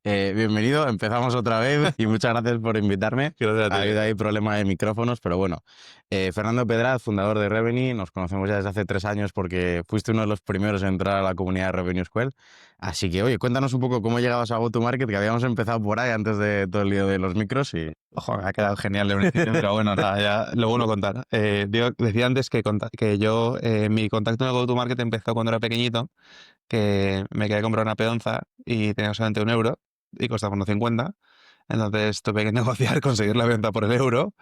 Bienvenido, empezamos otra vez y muchas gracias por invitarme. Gracias a Ha ti. habido ahí problema de micrófonos, pero bueno. Fernando Pedraz, fundador de Revenue, nos conocemos ya desde hace 3 años porque fuiste uno de los primeros en entrar a la comunidad de Revenue Square. Así que, oye, cuéntanos un poco cómo llegabas a GoToMarket, que habíamos empezado por ahí antes de todo el lío de los micros y... Ojo, me ha quedado genial el principio, pero bueno, nada, ya lo bueno contar. Decía antes que yo, mi contacto en el GoToMarket empezó cuando era pequeñito, que me quería comprar una peonza y tenía solamente 1 euro y costaba unos 50. Entonces tuve que negociar, conseguir la venta por el euro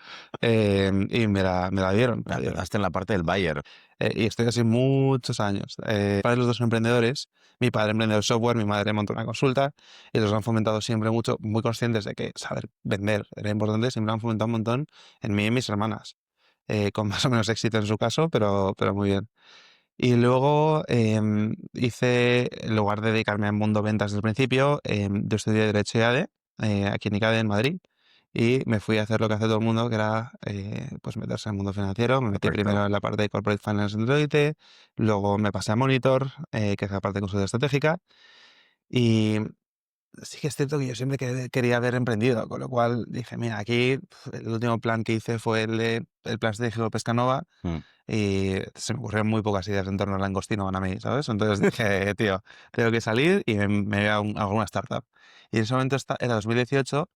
y me la dieron. Hasta en la parte del buyer. Y estoy así muchos años. Para los dos emprendedores, mi padre emprendedor de software, mi madre montó una consulta y los han fomentado siempre mucho, muy conscientes de que saber vender era importante, siempre han fomentado un montón en mí y en mis hermanas, con más o menos éxito en su caso, pero muy bien. Y luego hice, en lugar de dedicarme al mundo ventas desde el principio, yo estudié Derecho y ADE aquí en ICADE, en Madrid, y me fui a hacer lo que hace todo el mundo, que era pues meterse en el mundo financiero. Me metí Correcto. primero en la parte de Corporate Finance en Deloitte, luego me pasé a Monitor, que es la parte de consulta estratégica, y sí que es cierto que yo siempre quería haber emprendido, con lo cual dije, mira, aquí el último plan que hice fue el plan estratégico Pescanova, Mm. y se me ocurrieron muy pocas ideas en torno al langostino Banami, ¿sabes? Entonces dije, tío, tengo que salir y me voy a alguna startup. Y en ese momento era 2018,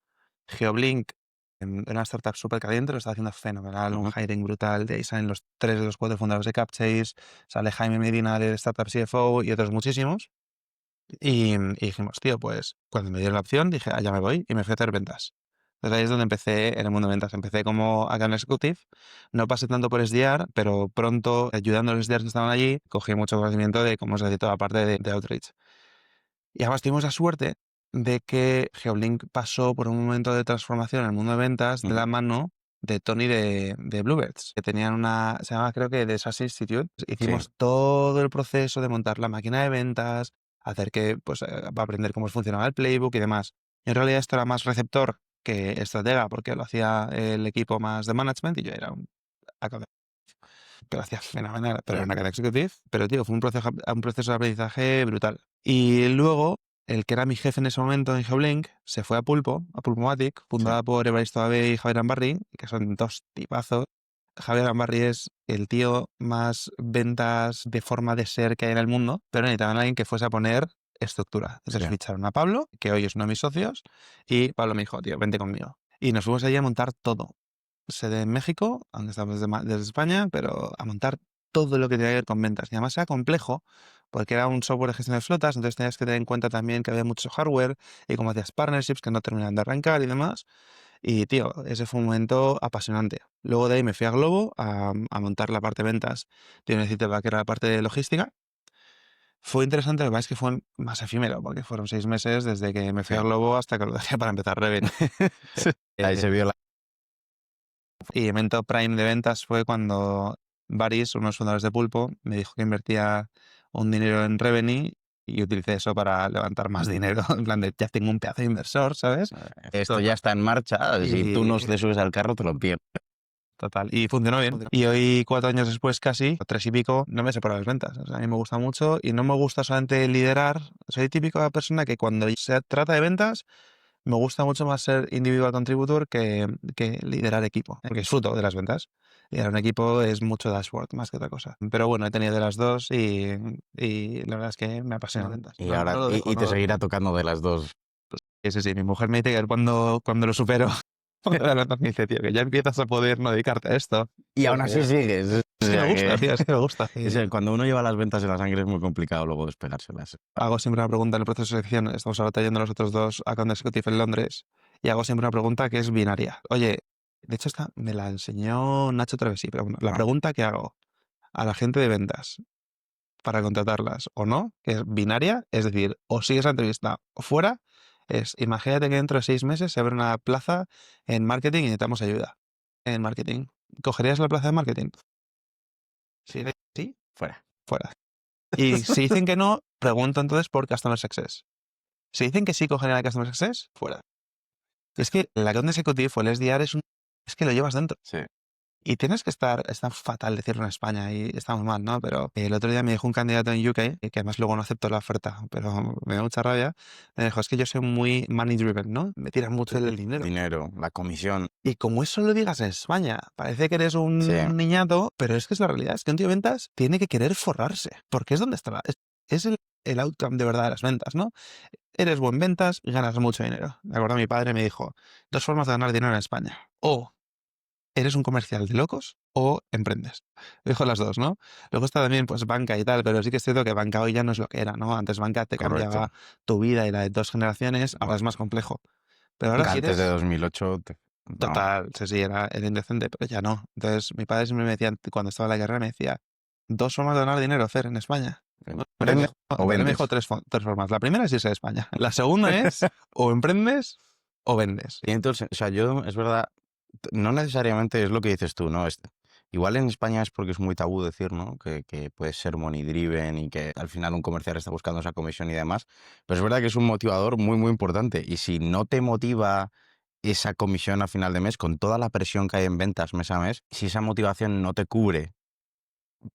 Geoblink, era una startup súper caliente, lo está haciendo fenomenal, un hiring brutal. De ahí salen los 3 de los 4 fundadores de Capchase, sale Jaime Medina de Startup CFO y otros muchísimos. Y dijimos, tío, pues cuando me dieron la opción dije, ya me voy y me fui a hacer ventas. Entonces ahí es donde empecé en el mundo de ventas. Empecé como account executive, no pasé tanto por SDR, pero pronto, ayudando a los SDRs que estaban allí, cogí mucho conocimiento de cómo se hace toda la parte de outreach. Y además tuvimos la suerte de que Geoblink pasó por un momento de transformación en el mundo de ventas de la mano de Tony de Bluebirds, que tenían se llama creo que The SaaS Institute. Hicimos todo el proceso de montar la máquina de ventas, hacer que, pues, para aprender cómo funcionaba el playbook y demás. Y en realidad esto era más receptor que estratega, porque lo hacía el equipo más de management y yo era un account, pero hacía fenomenal, pero era una account executive. Pero, tío, fue un proceso de aprendizaje brutal. Y luego, el que era mi jefe en ese momento en Geoblink, se fue a Pulpomatic, fundada por Evaristo Abe y Javier Ambarri, que son dos tipazos. Javier Ambarri es el tío más ventas de forma de ser que hay en el mundo, pero necesitaban a alguien que fuese a poner estructura. Entonces ficharon a Pablo, que hoy es uno de mis socios, y Pablo me dijo, tío, vente conmigo. Y nos fuimos allí a montar todo. Sede en México, aunque estamos desde España, pero a montar todo lo que tenía que ver con ventas. Y además era complejo, porque era un software de gestión de flotas, entonces tenías que tener en cuenta también que había mucho hardware y cómo hacías partnerships que no terminaban de arrancar y demás. Y, tío, ese fue un momento apasionante. Luego de ahí me fui a Globo a montar la parte de ventas de una que era la parte de logística. Fue interesante, lo que pasa es que fue más efímero, porque fueron 6 meses desde que me fui a Globo hasta que lo dejé para empezar Revenue. Ahí se vio la... Y evento prime de ventas fue cuando Baris, uno de los fundadores de Pulpo, me dijo que invertía un dinero en Revenue y utilicé eso para levantar más dinero. En plan de, ya tengo un pedazo de inversor, ¿sabes? Esto ya está en marcha, si tú no te subes al carro te lo pierdes. Total. Y funcionó bien. Y hoy, 4 años después casi, 3 y pico, no me separo de las ventas. O sea, a mí me gusta mucho y no me gusta solamente liderar. Soy típica persona que cuando se trata de ventas, me gusta mucho más ser individual contributor que liderar equipo, porque disfruto de las ventas. Liderar un equipo es mucho dashboard más que otra cosa. Pero bueno, he tenido de las dos y la verdad es que me apasiona ventas. Y ahora y te seguirá tocando de las dos. Sí, mi mujer me dice que cuando lo supero, me dice, tío, que ya empiezas a poder no dedicarte a esto. Y aún así sigues. Es que me gusta, tío, es que me gusta. Cuando uno lleva las ventas en la sangre es muy complicado luego despegárselas. Hago siempre una pregunta en el proceso de selección. Estamos ahora trayendo los otros dos account executive en Londres y hago siempre una pregunta que es binaria. Oye, de hecho esta me la enseñó Nacho Travesí, pero bueno, la pregunta que hago a la gente de ventas para contratarlas o no, que es binaria, es decir, o sigues la entrevista o fuera, es imagínate que dentro de 6 meses se abre una plaza en marketing y necesitamos ayuda en marketing. ¿Cogerías la plaza de marketing? Sí, Fuera. fuera. Y si dicen que no, pregunto entonces por Customer Success. Si dicen que sí cogen el Customer Success, fuera. Es que el account executive o el SDR es que lo llevas dentro. Sí. Y tienes que estar fatal decirlo en España y estamos mal, ¿no? Pero el otro día me dijo un candidato en UK, que además luego no aceptó la oferta, pero me dio mucha rabia. Me dijo, es que yo soy muy money driven, ¿no? Me tiran mucho el dinero. Dinero, la comisión. Y como eso lo digas en España, parece que eres Sí. un niñato, pero es que es la realidad. Es que un tío de ventas tiene que querer forrarse, porque es donde está es el outcome de verdad de las ventas, ¿no? Eres buen ventas y ganas mucho dinero. De acuerdo, mi padre me dijo, 2 formas de ganar dinero en España. O eres un comercial de locos o emprendes. Dijo las dos, ¿no? Luego está también pues banca y tal, pero sí que es cierto que banca hoy ya no es lo que era, ¿no? Antes banca te cambiaba Correcto. tu vida y la de 2 generaciones, ahora es más complejo. Pero ahora si Antes de eres... 2008, no. Total, sí, era indecente, pero ya no. Entonces mi padre siempre me decía, cuando estaba en la carrera, me decía, 2 formas de ganar dinero, Fer, en España. ¿Emprendes o Mi padre me vendes? dijo 3 formas. La primera es irse a España. La segunda es o emprendes o vendes. Y entonces, o sea, yo, es verdad, no necesariamente es lo que dices tú, ¿no? Igual en España es porque es muy tabú decir, ¿no? Que puedes ser money driven y que al final un comercial está buscando esa comisión y demás. Pero es verdad que es un motivador muy, muy importante. Y si no te motiva esa comisión a final de mes, con toda la presión que hay en ventas mes a mes, si esa motivación no te cubre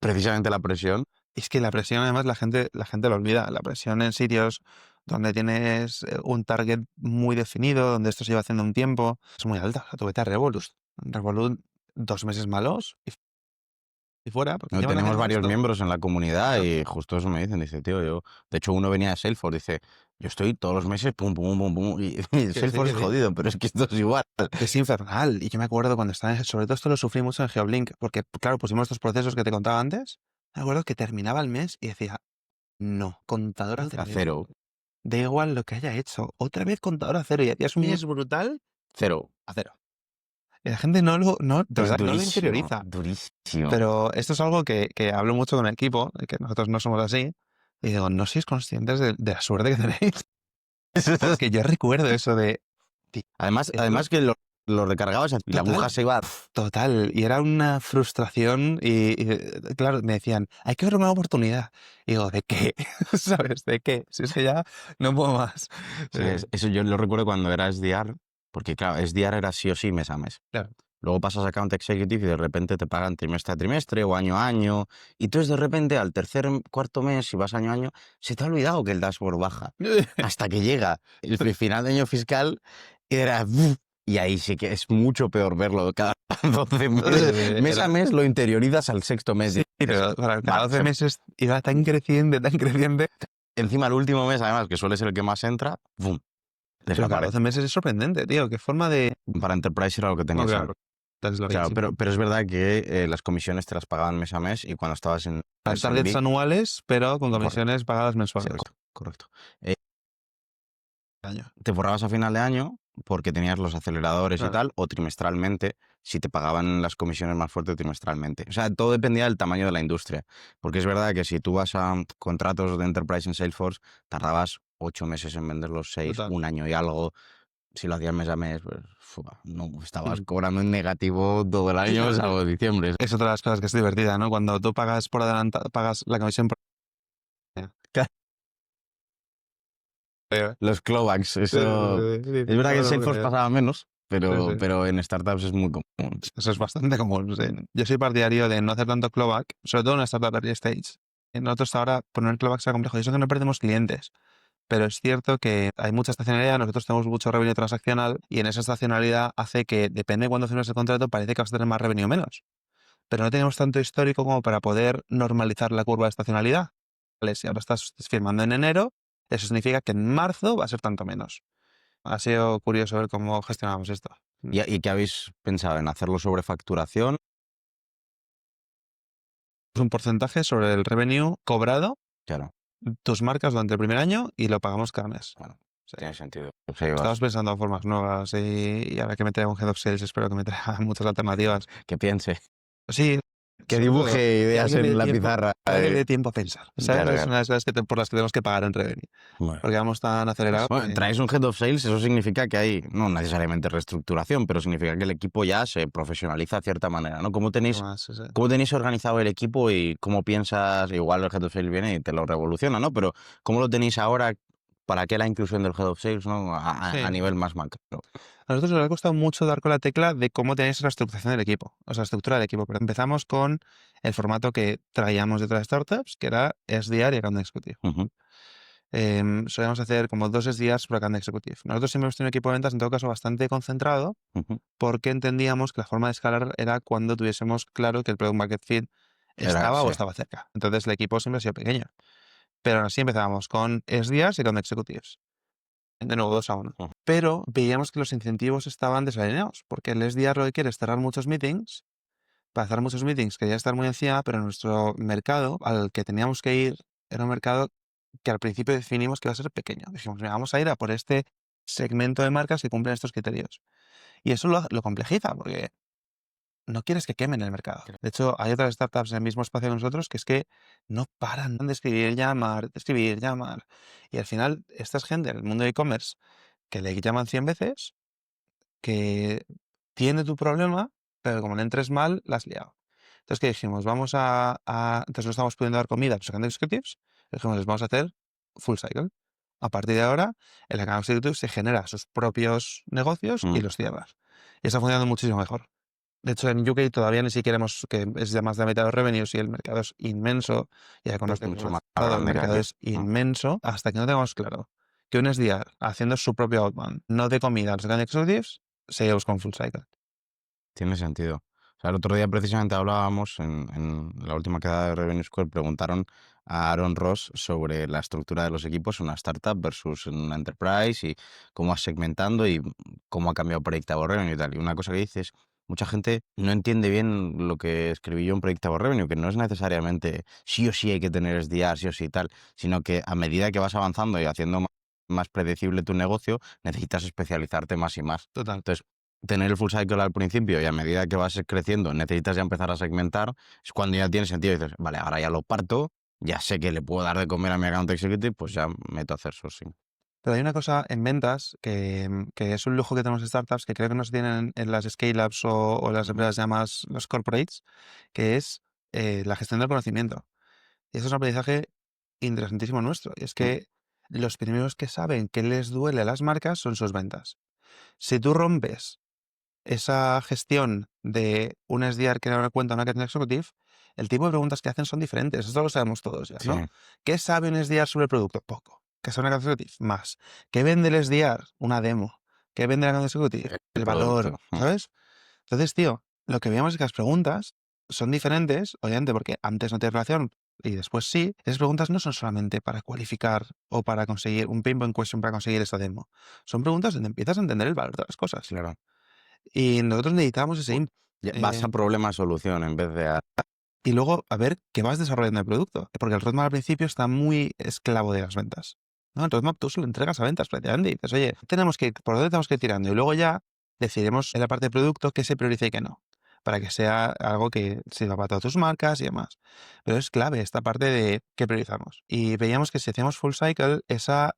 precisamente la presión, Es que la presión, además, la gente lo olvida. La presión en sitios donde tienes un target muy definido, donde esto se lleva haciendo un tiempo, es muy alta. O sea, tú vete a Revolut. Revolut, 2 meses malos y fuera, porque ¿no? llevan Tenemos haciendo varios esto. miembros en la comunidad y justo eso me dicen, dice, tío, de hecho uno venía de Salesforce, dice, yo estoy todos los meses, pum, pum, pum, pum, y Salesforce es jodido, pero es que esto es igual. Es infernal. Y yo me acuerdo cuando estaba, sobre todo esto lo sufrí mucho en Geoblink, porque, claro, pusimos estos procesos que te contaba antes. Me acuerdo que terminaba el mes y decía, no, contador a A cero. cero, Da igual lo que haya hecho. Otra vez contador a cero. Y hacías un mes brutal cero. a cero. Y la gente de Es verdad, no lo durísimo, interioriza. durísimo. Pero esto es algo que hablo mucho con el equipo, que nosotros no somos así. Y digo, no sois conscientes de la suerte que tenéis. Porque yo recuerdo eso de... Además que lo recargabas y la aguja se iba. Total, y era una frustración claro, me decían, hay que ver una oportunidad. Y digo, ¿de qué? ¿Sabes? ¿De qué? Si es que ya no puedo más. Sí, eso yo lo recuerdo cuando era SDR, porque claro, SDR era sí o sí mes a mes. Claro. Luego pasas a Account Executive y de repente te pagan trimestre a trimestre o año a año. Y entonces de repente al tercer, cuarto mes, si vas año a año, se te ha olvidado que el dashboard baja. Hasta que llega el final de año fiscal y era... Y ahí sí que es mucho peor verlo cada 12 meses. Mes a mes lo interiorizas al sexto mes. Sí, pero cada 12 meses iba tan creciente, tan creciente. Encima el último mes, además, que suele ser el que más entra, ¡bum! Pero cada Desaparece. 12 meses es sorprendente, tío. Qué forma de... Para Enterprise era lo que tenías. Claro. Claro, pero es verdad que las comisiones te las pagaban mes a mes y cuando estabas en Targets SMB, anuales, pero con comisiones pagadas mensuales. correcto. Año. Te forrabas a final de año porque tenías los aceleradores y tal, o trimestralmente, si te pagaban las comisiones más fuertes trimestralmente. O sea, todo dependía del tamaño de la industria. Porque es verdad que si tú vas a contratos de Enterprise en Salesforce, tardabas 8 meses en venderlos, 6, Total. un año y algo. Si lo hacías mes a mes, pues no estabas cobrando en negativo todo el año, salvo diciembre. Es otra de las cosas que es divertida, ¿no? Cuando tú pagas por adelantado, pagas la comisión por... Los clawbacks, eso... Es verdad que en Salesforce pasaba menos, pero en startups es muy común. Eso es bastante común. Sí. Yo soy partidario de no hacer tanto clawback, sobre todo en una startup early stage. Nosotros ahora poner clawback será complejo. Y eso que no perdemos clientes. Pero es cierto que hay mucha estacionalidad, nosotros tenemos mucho revenue transaccional y en esa estacionalidad hace que, depende de cuándo firmes el contrato, parece que vas a tener más revenue o menos. Pero no tenemos tanto histórico como para poder normalizar la curva de estacionalidad. ¿Vale? Si ahora estás firmando en enero, eso significa que en marzo va a ser tanto menos. Ha sido curioso ver cómo gestionamos esto. ¿Y qué habéis pensado? ¿En hacerlo sobre facturación? Es un porcentaje sobre el revenue cobrado, Claro, tus marcas durante el primer año y lo pagamos cada mes. bueno, Sí. tiene sentido. Estamos pensando en formas nuevas y ahora que me traiga un Head of Sales espero que me traiga muchas alternativas. Que piense, Sí. que sobre dibuje todo, que ideas alguien le en dé la tiempo- pizarra. que alguien le dé tiempo a pensar. ¿Sabes? Claro, Es claro. una de las cosas por las que tenemos que pagar en revenue. Bueno. Porque vamos tan acelerados. Bueno, traes un Head of Sales, eso significa que hay, no necesariamente reestructuración, pero significa que el equipo ya se profesionaliza de cierta manera, ¿no? ¿Cómo tenéis organizado el equipo y cómo piensas, igual el Head of Sales viene y te lo revoluciona, ¿no? Pero ¿cómo lo tenéis ahora ¿para qué la inclusión del Head of Sales, no? A Sí. nivel más macro. A nosotros nos ha costado mucho dar con la tecla de cómo tenéis la estructuración del equipo, o sea, la estructura del equipo. Pero empezamos con el formato que traíamos de otras startups, que era SDR y Account Executive. Ujú, Solíamos hacer como 2 SDRs por Account Executive. Nosotros siempre hemos tenido un equipo de ventas, en todo caso, bastante concentrado, ujú. porque entendíamos que la forma de escalar era cuando tuviésemos claro que el Product Market Fit estaba o Sí. estaba cerca. Entonces el equipo siempre ha sido pequeño. Pero aún así empezábamos con SDRs y con Executives. De nuevo, 2-1. Ujú. Pero veíamos que los incentivos estaban desalineados, porque el SDR lo que quiere es cerrar muchos meetings. Para cerrar muchos meetings quería estar muy encima, pero nuestro mercado al que teníamos que ir era un mercado que al principio definimos que iba a ser pequeño. Dijimos, "Mira, vamos a ir a por este segmento de marcas que cumplen estos criterios". Y eso lo complejiza, porque no quieres que quemen el mercado. De hecho, hay otras startups en el mismo espacio que nosotros que es que no paran de escribir, llamar, de escribir, llamar. Y al final, esta es gente del mundo de e-commerce que le llaman 100 veces, que tiene tu problema, pero como le entres mal, la has liado. Entonces, ¿qué dijimos? Entonces no estamos pudiendo dar comida a los account executives. Dijimos, les vamos a hacer full cycle. A partir de ahora, el account executive se genera sus propios negocios y Mm. los cierra. Y está funcionando muchísimo mejor. De hecho, en UK todavía ni siquiera que es de más de la mitad de los revenues y el mercado es inmenso. Ya Es conozco mucho más el grande que mercado aquí. es Mm. inmenso hasta que no tengamos claro que un SDR haciendo su propio outbound no de comida a los account executives, seguimos con full cycle. Tiene sentido. O sea, el otro día precisamente hablábamos en la última quedada de Revenue Square, preguntaron a Aaron Ross sobre la estructura de los equipos en una startup versus en una enterprise y cómo vas segmentando y cómo ha cambiado Predictable Revenue y tal. Y una cosa que dices, mucha gente no entiende bien lo que escribí yo en Predictable Revenue, que no es necesariamente sí o sí hay que tener SDR, sí o sí tal, sino que a medida que vas avanzando y haciendo más predecible tu negocio, necesitas especializarte más y más. Total. Entonces, tener el full cycle al principio y a medida que vas creciendo necesitas ya empezar a segmentar, es cuando ya tiene sentido y dices, vale, ahora ya lo parto, ya sé que le puedo dar de comer a mi account executive, pues ya meto a hacer sourcing. Pero hay una cosa en ventas que es un lujo que tenemos en startups que creo que no se tienen en las scale-ups o las Ujú. empresas llamadas los corporates, que es la gestión del conocimiento. Y eso es un aprendizaje interesantísimo nuestro. Y es Mm. que los primeros que saben que les duele a las marcas son sus ventas. Si tú rompes esa gestión de un SDR que una cuenta, una account executive, el tipo de preguntas que hacen son diferentes. Esto lo sabemos todos ya, Sí, ¿no? ¿Qué sabe un SDR sobre el producto? Poco. ¿Qué sabe una account executive? Más. ¿Qué vende el SDR? Una demo. ¿Qué vende la account executive? el El producto. valor, ¿sabes? Entonces, tío, lo que veíamos es que las preguntas son diferentes, obviamente porque antes no tiene relación y después sí. Esas preguntas no son solamente para cualificar o para conseguir un pain point question para conseguir esa demo. Son preguntas donde empiezas a entender el valor de las cosas. Claro. Y nosotros necesitamos ese input. Vas a problema-solución en vez de a... Y luego a ver qué vas desarrollando el producto. Porque el roadmap al principio está muy esclavo de las ventas. ¿No? El roadmap tú se lo entregas a ventas prácticamente y dices, oye, ¿por dónde tenemos que ir tirando? Y luego ya decidiremos en la parte de producto qué se prioriza y qué no. Para que sea algo que sirva para todas tus marcas y demás. Pero es clave esta parte de qué priorizamos. Y veíamos que si hacíamos full cycle, esa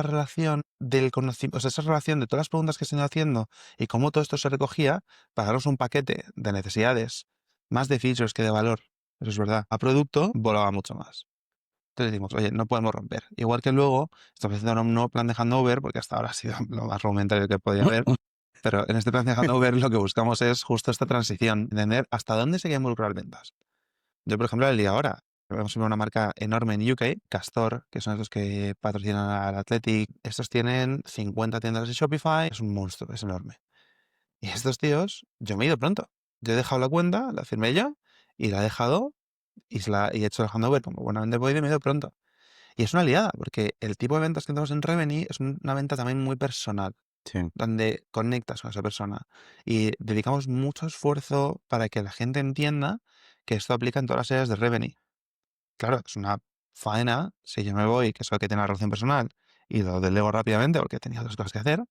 relación del conocimiento, o sea, esa relación de todas las preguntas que se iban haciendo y cómo todo esto se recogía para darnos un paquete de necesidades, más de features que de valor, eso es verdad, a producto, volaba mucho más. Entonces decimos, oye, no podemos romper. Igual que luego estamos haciendo un nuevo plan de handover, porque hasta ahora ha sido lo más rudimentario que podía haber, pero en este plan de handover lo que buscamos es justo esta transición, entender hasta dónde se quiere involucrar ventas. Yo, por ejemplo, el día ahora, vamos a ver una marca enorme en UK, Castor, que son estos que patrocinan al Athletic. Estos tienen 50 tiendas de Shopify, es un monstruo, es enorme. Y estos tíos, yo me he ido pronto. Yo he dejado la cuenta, la firmé yo, y la he dejado, y he hecho el handover como buenamente he podido y me he ido pronto. Y es una liada, porque el tipo de ventas que tenemos en Revenue es una venta también muy personal, Sí, donde conectas con esa persona. Y dedicamos mucho esfuerzo para que la gente entienda que esto aplica en todas las áreas de Revenue. Claro, es una faena si yo me voy, que es que tiene una relación personal, y lo delego rápidamente porque tenía otras cosas que hacer,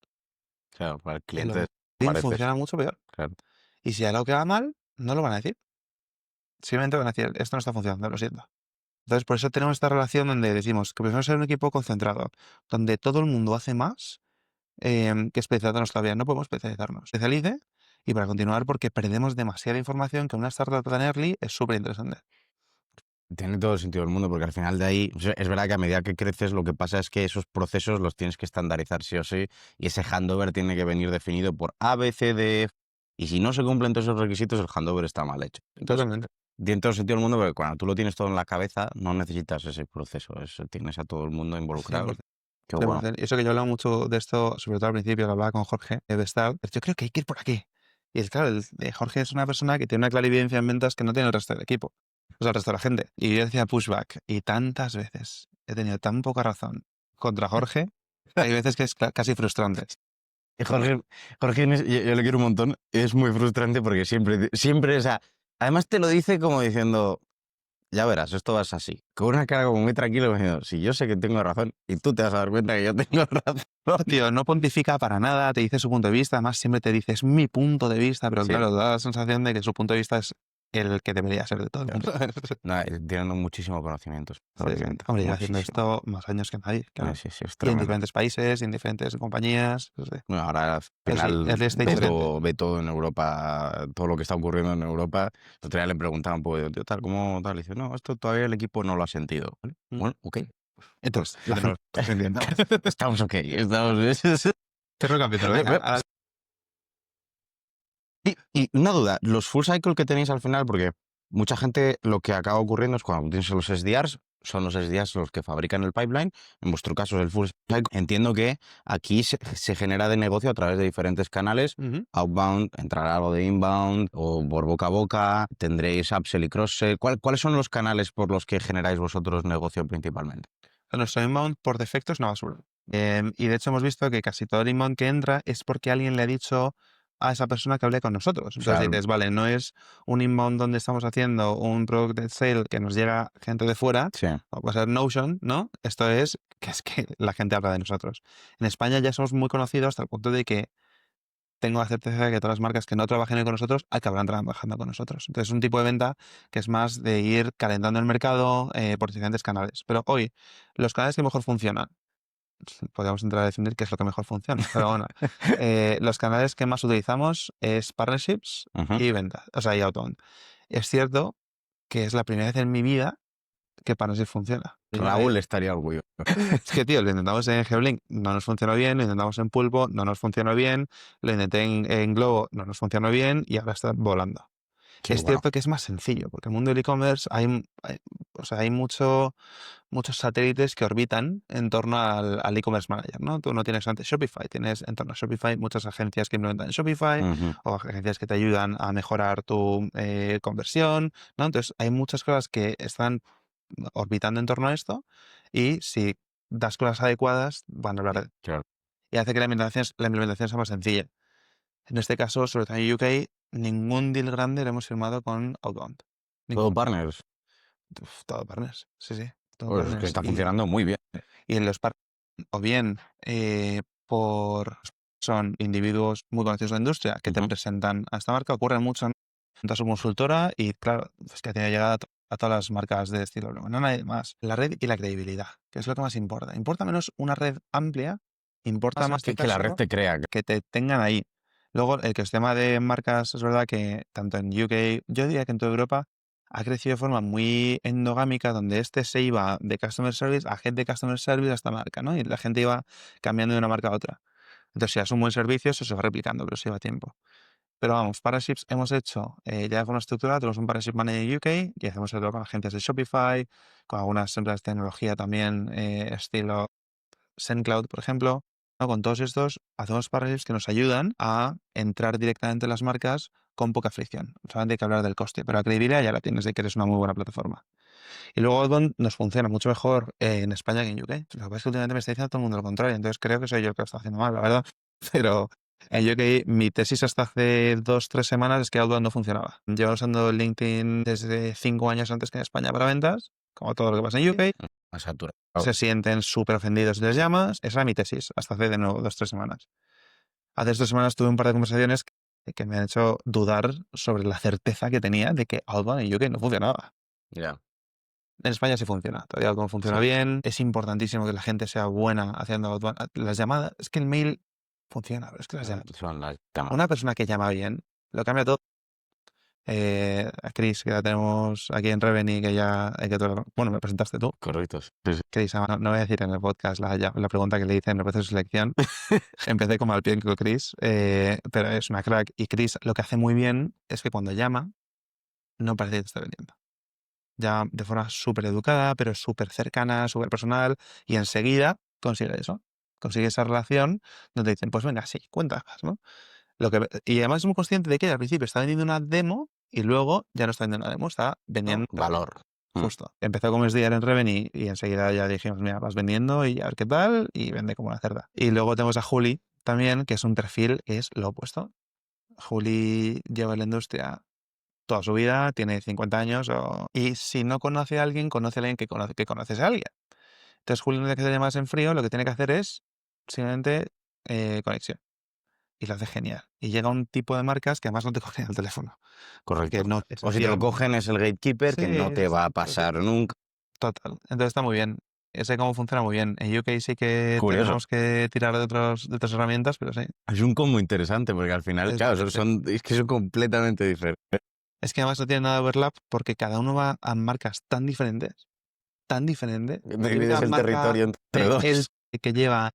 claro, para el en cliente los LinkedIn parece, funciona mucho peor. claro. Y si hay algo que va mal, no lo van a decir. Simplemente van a decir, esto no está funcionando, lo siento. Entonces, por eso tenemos esta relación donde decimos que preferimos ser un equipo concentrado, donde todo el mundo hace más que especializarnos todavía. No podemos especializarnos. Especialice y para continuar porque perdemos demasiada información que una startup tan early es súper interesante. Tiene todo el sentido del mundo, porque al final de ahí, o sea, es verdad que a medida que creces, lo que pasa es que esos procesos los tienes que estandarizar sí o sí, y ese handover tiene que venir definido por A, B, C, D, F, y si no se cumplen todos esos requisitos, el handover está mal hecho. Entonces, Totalmente. tiene todo el sentido del mundo, porque cuando tú lo tienes todo en la cabeza, no necesitas ese proceso, tienes a todo el mundo involucrado. 100%. Qué bueno. 100%. Y eso que yo hablaba mucho de esto, sobre todo al principio, lo hablaba con Jorge de Star, yo creo que hay que ir por aquí. Y es claro, Jorge es una persona que tiene una clarividencia en ventas que no tiene el resto del equipo, o sea, el resto de la gente. Y yo decía pushback, y tantas veces he tenido tan poca razón contra Jorge, hay veces que es casi frustrante. Y Jorge yo le quiero un montón, es muy frustrante porque siempre, o sea, además te lo dice como diciendo, ya verás, esto va a ser así. Con una cara como muy tranquila, como diciendo, si yo sé que tengo razón y tú te vas a dar cuenta que yo tengo razón. Tío, no pontifica para nada, te dice su punto de vista, además siempre te dice, es mi punto de vista, pero Sí. claro, da la sensación de que su punto de vista es el que debería ser de todo el mundo. No, tiene muchísimo conocimiento. Sí, sí. Hombre, lleva haciendo esto más años que nadie, claro. Sí, sí, es Y en tremendo. diferentes países, en diferentes compañías. Sí. Bueno, ahora al final el este diferente. ve todo en Europa, todo lo que está ocurriendo en Europa. El otro día le preguntaban, pues, tío, tal, ¿cómo tal? Y dice, no, esto todavía el equipo no lo ha sentido. ¿Vale? Bueno, ok. Entonces, La de nuevo, estamos ok. Cerro el capítulo, Ve- venga, ve- ahora- Y una duda, los full cycle que tenéis al final, porque mucha gente lo que acaba ocurriendo es cuando tienes los SDRs, son los SDRs los que fabrican el pipeline, en vuestro caso es el full cycle. Entiendo que aquí se genera de negocio a través de diferentes canales, Ujú. outbound, entrará algo de inbound o por boca a boca, tendréis upsell y cross-sell. ¿Cuáles son los canales por los que generáis vosotros negocio principalmente? Nuestro inbound por defecto es una basura. Y de hecho hemos visto que casi todo el inbound que entra es porque alguien le ha dicho a esa persona que hable con nosotros. Entonces Claro. dices, vale, no es un inbound donde estamos haciendo un product sale que nos llega gente de fuera, Sí. o puede ser Notion, ¿no? Esto es que la gente habla de nosotros. En España ya somos muy conocidos hasta el punto de que tengo la certeza de que todas las marcas que no trabajen hoy con nosotros acabarán trabajando con nosotros. Entonces es un tipo de venta que es más de ir calentando el mercado por diferentes canales. Pero hoy, los canales que mejor funcionan, podríamos entrar a definir qué es lo que mejor funciona, pero bueno, los canales que más utilizamos es partnerships Ujú. y ventas, o sea, y outbound. Es cierto que es la primera vez en mi vida que partnerships funciona. Raúl estaría orgulloso. Es que, tío, lo intentamos en Geoblink, no nos funcionó bien, lo intentamos en Pulpo, no nos funcionó bien, lo intenté en Globo, no nos funcionó bien y ahora está volando. Qué Es bueno. cierto que es más sencillo, porque en el mundo del e-commerce o sea, hay muchos satélites que orbitan en torno al e-commerce manager, ¿no? Tú no tienes antes Shopify, tienes en torno a Shopify muchas agencias que implementan Shopify Ujú. o agencias que te ayudan a mejorar tu conversión, ¿no? Entonces, hay muchas cosas que están orbitando en torno a esto y si das cosas adecuadas, van a hablar de Claro. y hace que la implementación sea más sencilla. En este caso, sobre todo en UK, ningún deal grande lo hemos firmado con Outbound. Todo Ninguno. partners. Todo partners, sí, sí. Todo Pues es que partners. está funcionando muy bien. Y en los partners, o bien son individuos muy conocidos de la industria que te Ujú. presentan a esta marca, ocurre mucho en su consultora y claro, es que tiene llegada a todas las marcas de estilo no nadie más. La red y la credibilidad, que es lo que más importa. Importa menos una red amplia, importa más Que la red te crea. que te tengan ahí. Luego, el ecosistema de marcas, es verdad que tanto en UK, yo diría que en toda Europa, ha crecido de forma muy endogámica, donde se iba de Customer Service a Head de Customer Service a esta marca, ¿no? Y la gente iba cambiando de una marca a otra. Entonces, si es un buen servicio, eso se va replicando, pero se lleva tiempo. Pero vamos, partnerships hemos hecho ya de forma estructurada, tenemos un partnership manager en UK y hacemos otro con agencias de Shopify, con algunas empresas de tecnología también, estilo SendCloud, por ejemplo, ¿no? Con todos estos hacemos partnerships que nos ayudan a entrar directamente en las marcas con poca fricción. Solamente hay que hablar del coste, pero la credibilidad ya la tienes de que eres una muy buena plataforma. Y luego Outbound nos funciona mucho mejor en España que en UK. Lo que pasa es que últimamente me está diciendo todo el mundo lo contrario, entonces creo que soy yo el que lo está haciendo mal, la verdad. Pero en UK mi tesis hasta hace 2-3 semanas es que Outbound no funcionaba. Llevo usando LinkedIn desde 5 años antes que en España para ventas, como todo lo que pasa en UK. A saturado. Se sienten súper ofendidos si les llamas. Esa era mi tesis, hasta hace de nuevo 2-3 semanas. Hace 2 semanas tuve un par de conversaciones que me han hecho dudar sobre la certeza que tenía de que Outbound en UK no funcionaba. Ya. En España sí funciona, todavía Outbound funciona Sí. bien. Es importantísimo que la gente sea buena haciendo Outbound. Las llamadas, es que el mail funciona, pero es que las llamadas. Son las llamadas. Una persona que llama bien lo cambia todo. A Chris, que la tenemos aquí en Revenue, bueno, me presentaste tú. Correcto. Sí, sí. Chris, no voy a decir en el podcast la pregunta que le hice en el proceso de selección. Empecé como al pie con Chris, pero es una crack. Y Chris lo que hace muy bien es que cuando llama, no parece que te está vendiendo. Ya de forma súper educada, pero súper cercana, súper personal, y enseguida consigue eso. Consigue esa relación donde dicen, pues venga, sí, cuenta más, ¿no? Y además es muy consciente de que al principio está vendiendo una demo y luego ya no está vendiendo una demo, está vendiendo Valor. Justo. Empezó como SDR en Revenue y enseguida ya dijimos, mira, vas vendiendo y a ver qué tal, y vende como una cerda. Y luego tenemos a Juli también, que es un perfil que es lo opuesto. Juli lleva en la industria toda su vida, tiene 50 años, y si no conoce a alguien, conoce a alguien que conoces a alguien. Entonces Juli no tiene que ser más en frío, lo que tiene que hacer es simplemente conexión. Y lo hace genial. Y llega un tipo de marcas que además no te cogen el teléfono. Correcto. Que no, O si te lo cogen es el gatekeeper, que no te va a pasar nunca. Total. Entonces está muy bien. Sé cómo funciona muy bien. En UK sí que Curioso. tenemos que tirar de otras herramientas, pero sí. Es un combo interesante porque al final, claro, es que son completamente diferentes. Es que además no tiene nada de overlap porque cada uno va a marcas tan diferentes. Divides el territorio entre dos. El que lleva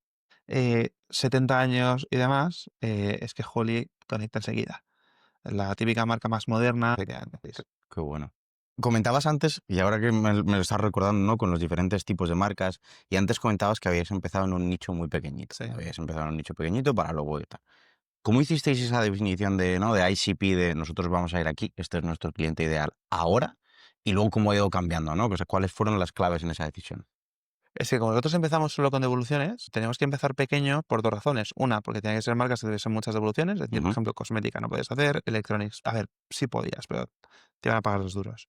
70 años y demás, es que Holly conecta enseguida. La típica marca más moderna. Qué bueno. Comentabas antes, y ahora que me lo estás recordando, ¿no? Con los diferentes tipos de marcas, y antes comentabas que habíais empezado en un nicho muy pequeñito. Sí. Habíais empezado en un nicho pequeñito para luego y tal. ¿Cómo hicisteis esa definición de, ¿no? de ICP, de nosotros vamos a ir aquí, este es nuestro cliente ideal ahora? Y luego cómo ha ido cambiando, ¿no? O sea, ¿cuáles fueron las claves en esa decisión? Es que como nosotros empezamos solo con devoluciones, teníamos que empezar pequeño por dos razones. Una, porque tenía que ser marcas que tuviesen muchas devoluciones. Es decir, por ejemplo, cosmética no podías hacer, electronics. A ver, sí podías, pero te iban a pagar los duros.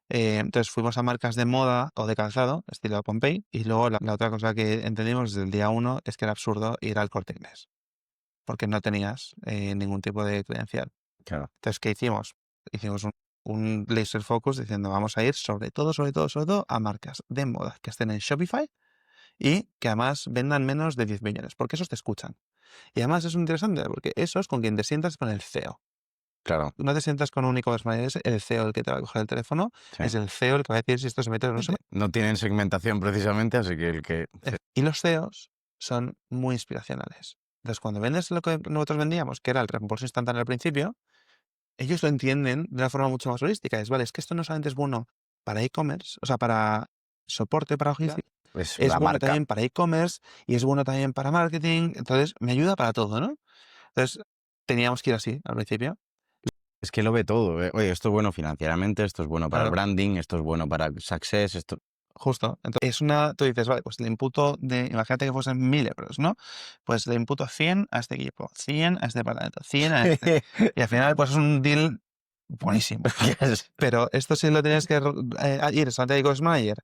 Entonces fuimos a marcas de moda o de calzado, estilo Pompey. Y luego la otra cosa que entendimos desde el día uno es que era absurdo ir al Corte Inglés. Porque no tenías ningún tipo de credencial. Claro. Entonces, ¿qué hicimos? Hicimos un laser focus diciendo vamos a ir sobre todo a marcas de moda que estén en Shopify y que además vendan menos de 10 millones, porque esos te escuchan. Y además es muy interesante porque esos con quien te sientas con el CEO. Claro. No te sientas con un e-commerce manager, es el CEO el que te va a coger el teléfono, Sí. es el CEO el que va a decir si esto se mete o no se mete. No tienen segmentación precisamente, así que el que... Y los CEOs son muy inspiracionales. Entonces, cuando vendes lo que nosotros vendíamos, que era el reembolso instantáneo al principio, ellos lo entienden de una forma mucho más holística. Es que esto no solamente es bueno para e-commerce, o sea, para soporte, para logística, Es es la bueno marca. también para e-commerce y es bueno también para marketing. Entonces, me ayuda para todo, ¿no? Entonces, teníamos que ir así al principio. Es que lo ve todo. Oye, esto es bueno financieramente, esto es bueno para el Claro. branding, esto es bueno para success, esto... Justo. Entonces, tú dices, vale, pues le imputo imagínate que fuesen 1.000 euros, ¿no? Pues le imputo 100 a este equipo, 100 a este departamento, 100 a este. Y al final, pues es un deal buenísimo. Pero esto sí lo tienes que ir a e-commerce manager,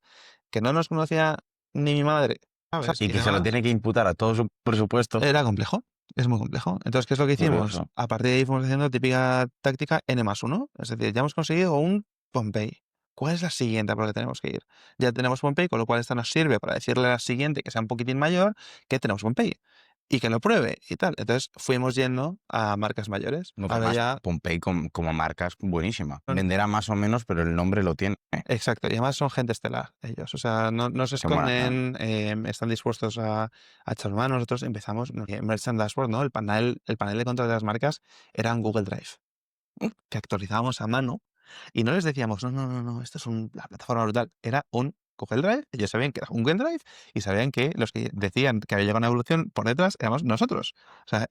que no nos conocía ni mi madre, ¿sabes? Y que se lo tiene que imputar a todo su presupuesto. Era complejo, es muy complejo. Entonces, ¿qué es lo que hicimos? Curioso. A partir de ahí fuimos haciendo típica táctica N+1. Es decir, ya hemos conseguido un Pompey. ¿Cuál es la siguiente por la que tenemos que ir? Ya tenemos Pompey, con lo cual esta nos sirve para decirle a la siguiente que sea un poquitín mayor que tenemos Pompey y que lo pruebe y tal. Entonces fuimos yendo a marcas mayores. No, Ahora además, ya... Pompey como marca es buenísima. Venderá más o menos, pero el nombre lo tiene. Exacto, y además son gente estelar ellos, o sea, no se Qué maravilla. esconden, están dispuestos a echar mano. Nosotros empezamos, Merchant Dashboard, ¿no? El panel de control de las marcas era en Google Drive, que actualizábamos a mano y no les decíamos, no, esto es la plataforma brutal, era un Google Drive, ellos sabían que era un Google Drive y sabían que los que decían que había llegado una evolución por detrás éramos nosotros, o sea,